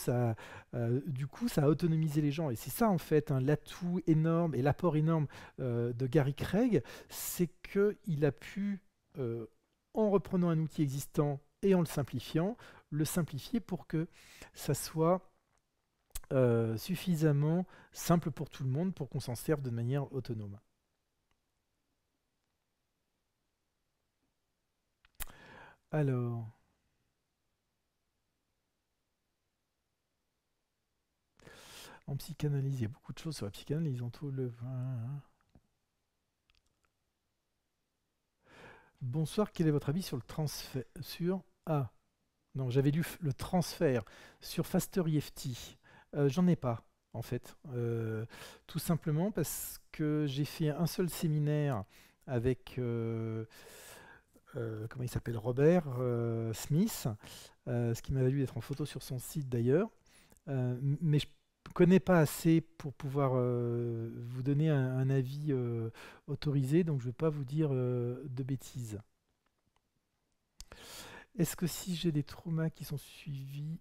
du coup ça a autonomisé les gens. Et c'est ça en fait, hein, l'atout énorme et l'apport énorme de Gary Craig, c'est qu'il a pu, en reprenant un outil existant et en le simplifier pour que ça soit suffisamment simple pour tout le monde pour qu'on s'en serve de manière autonome. Alors, en psychanalyse, il y a beaucoup de choses sur la psychanalyse. Bonsoir, quel est votre avis sur le transfert non, j'avais lu le transfert sur Faster EFT. J'en ai pas, en fait. Tout simplement parce que j'ai fait un seul séminaire avec, comment il s'appelle, Robert Smith, ce qui m'a valu d'être en photo sur son site d'ailleurs. Mais je connais pas assez pour pouvoir vous donner un avis autorisé, donc je ne vais pas vous dire de bêtises. Est-ce que si j'ai des traumas qui sont suivis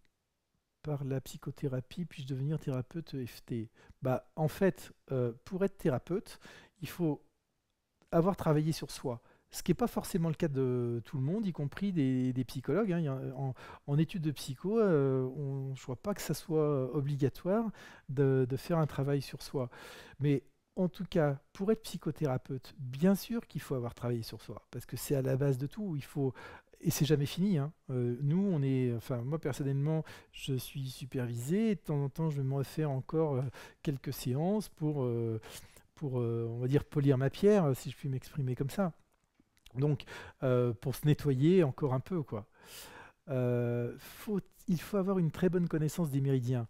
par la psychothérapie, puis-je devenir thérapeute EFT? Bah, en fait, pour être thérapeute, il faut avoir travaillé sur soi. Ce qui n'est pas forcément le cas de tout le monde, y compris des psychologues, hein. En études de psycho, je ne vois pas que ça soit obligatoire de faire un travail sur soi. Mais en tout cas, pour être psychothérapeute, bien sûr qu'il faut avoir travaillé sur soi, parce que c'est à la base de tout. Il faut et c'est jamais fini, hein. Nous, enfin moi personnellement, je suis supervisé. Et de temps en temps, je vais me refaire encore quelques séances pour on va dire polir ma pierre, si je puis m'exprimer comme ça. Donc, pour se nettoyer encore un peu, quoi. Il faut avoir une très bonne connaissance des méridiens.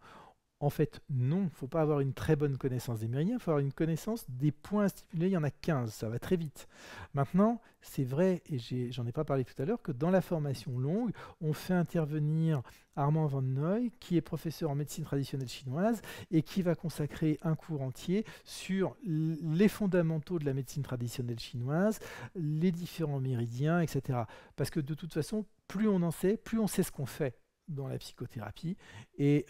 En fait, non, il ne faut pas avoir une très bonne connaissance des méridiens, il faut avoir une connaissance des points à stimuler, il y en a 15, ça va très vite. Maintenant, c'est vrai, et j'en ai pas parlé tout à l'heure, que dans la formation longue, on fait intervenir Armand Van Noy, qui est professeur en médecine traditionnelle chinoise, et qui va consacrer un cours entier sur les fondamentaux de la médecine traditionnelle chinoise, les différents méridiens, etc. Parce que de toute façon, plus on en sait, plus on sait ce qu'on fait dans la psychothérapie, et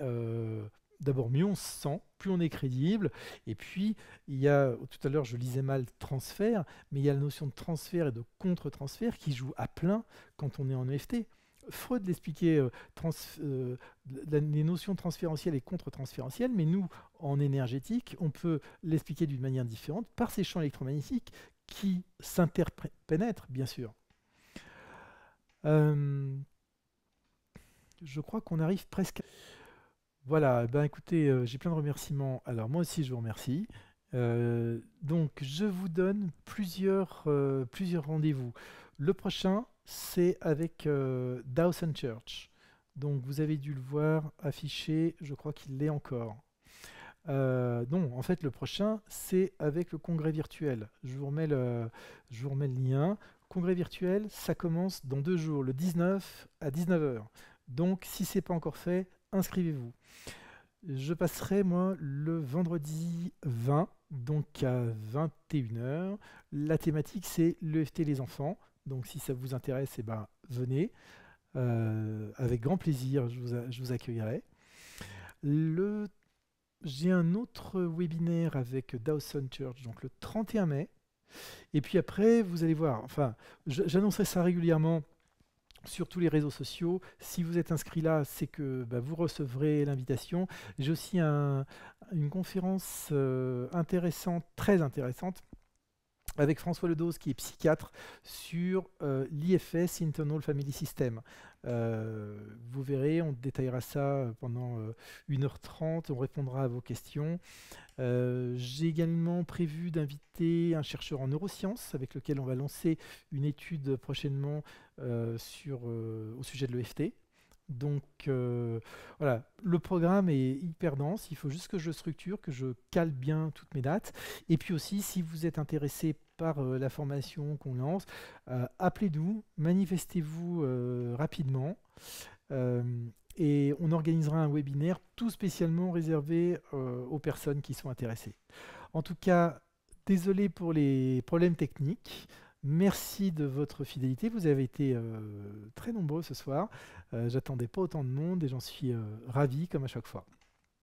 d'abord, mieux on se sent, plus on est crédible. Et puis, il y a, tout à l'heure, je lisais mal transfert, mais il y a la notion de transfert et de contre-transfert qui joue à plein quand on est en EFT. Freud l'expliquait, les notions transférentielles et contre-transférentielles, mais nous, en énergétique, on peut l'expliquer d'une manière différente par ces champs électromagnétiques qui s'interpénètrent, bien sûr. Je crois qu'on arrive presque. Voilà, ben écoutez, j'ai plein de remerciements. Alors moi aussi, je vous remercie. Donc, je vous donne plusieurs rendez-vous. Le prochain, c'est avec Dawson Church. Donc, vous avez dû le voir affiché, je crois qu'il l'est encore. Non, en fait, le prochain, c'est avec le congrès virtuel. Je vous remets le lien. Congrès virtuel, ça commence dans 2 jours, le 19 à 19h. Donc, si ce n'est pas encore fait, inscrivez-vous. Je passerai, moi, le vendredi 20, donc à 21h. La thématique, c'est l'EFT les enfants. Donc, si ça vous intéresse, eh ben, venez. Avec grand plaisir, je vous accueillerai. J'ai un autre webinaire avec Dawson Church, donc le 31 mai. Et puis après, vous allez voir, enfin, j'annoncerai ça régulièrement sur tous les réseaux sociaux. Si vous êtes inscrit là, c'est que vous recevrez l'invitation. J'ai aussi une conférence intéressante, très intéressante, avec François Ledos, qui est psychiatre, sur l'IFS, Internal Family System. Vous verrez, on détaillera ça pendant 1h30, on répondra à vos questions. J'ai également prévu d'inviter un chercheur en neurosciences avec lequel on va lancer une étude prochainement au sujet de l'EFT. Donc voilà, le programme est hyper dense, il faut juste que je structure, que je cale bien toutes mes dates. Et puis aussi, si vous êtes intéressé par la formation qu'on lance, appelez-nous, manifestez-vous rapidement. Euh, et on organisera un webinaire tout spécialement réservé aux personnes qui sont intéressées. En tout cas, désolé pour les problèmes techniques. Merci de votre fidélité. Vous avez été très nombreux ce soir. J'attendais pas autant de monde et j'en suis ravi comme à chaque fois.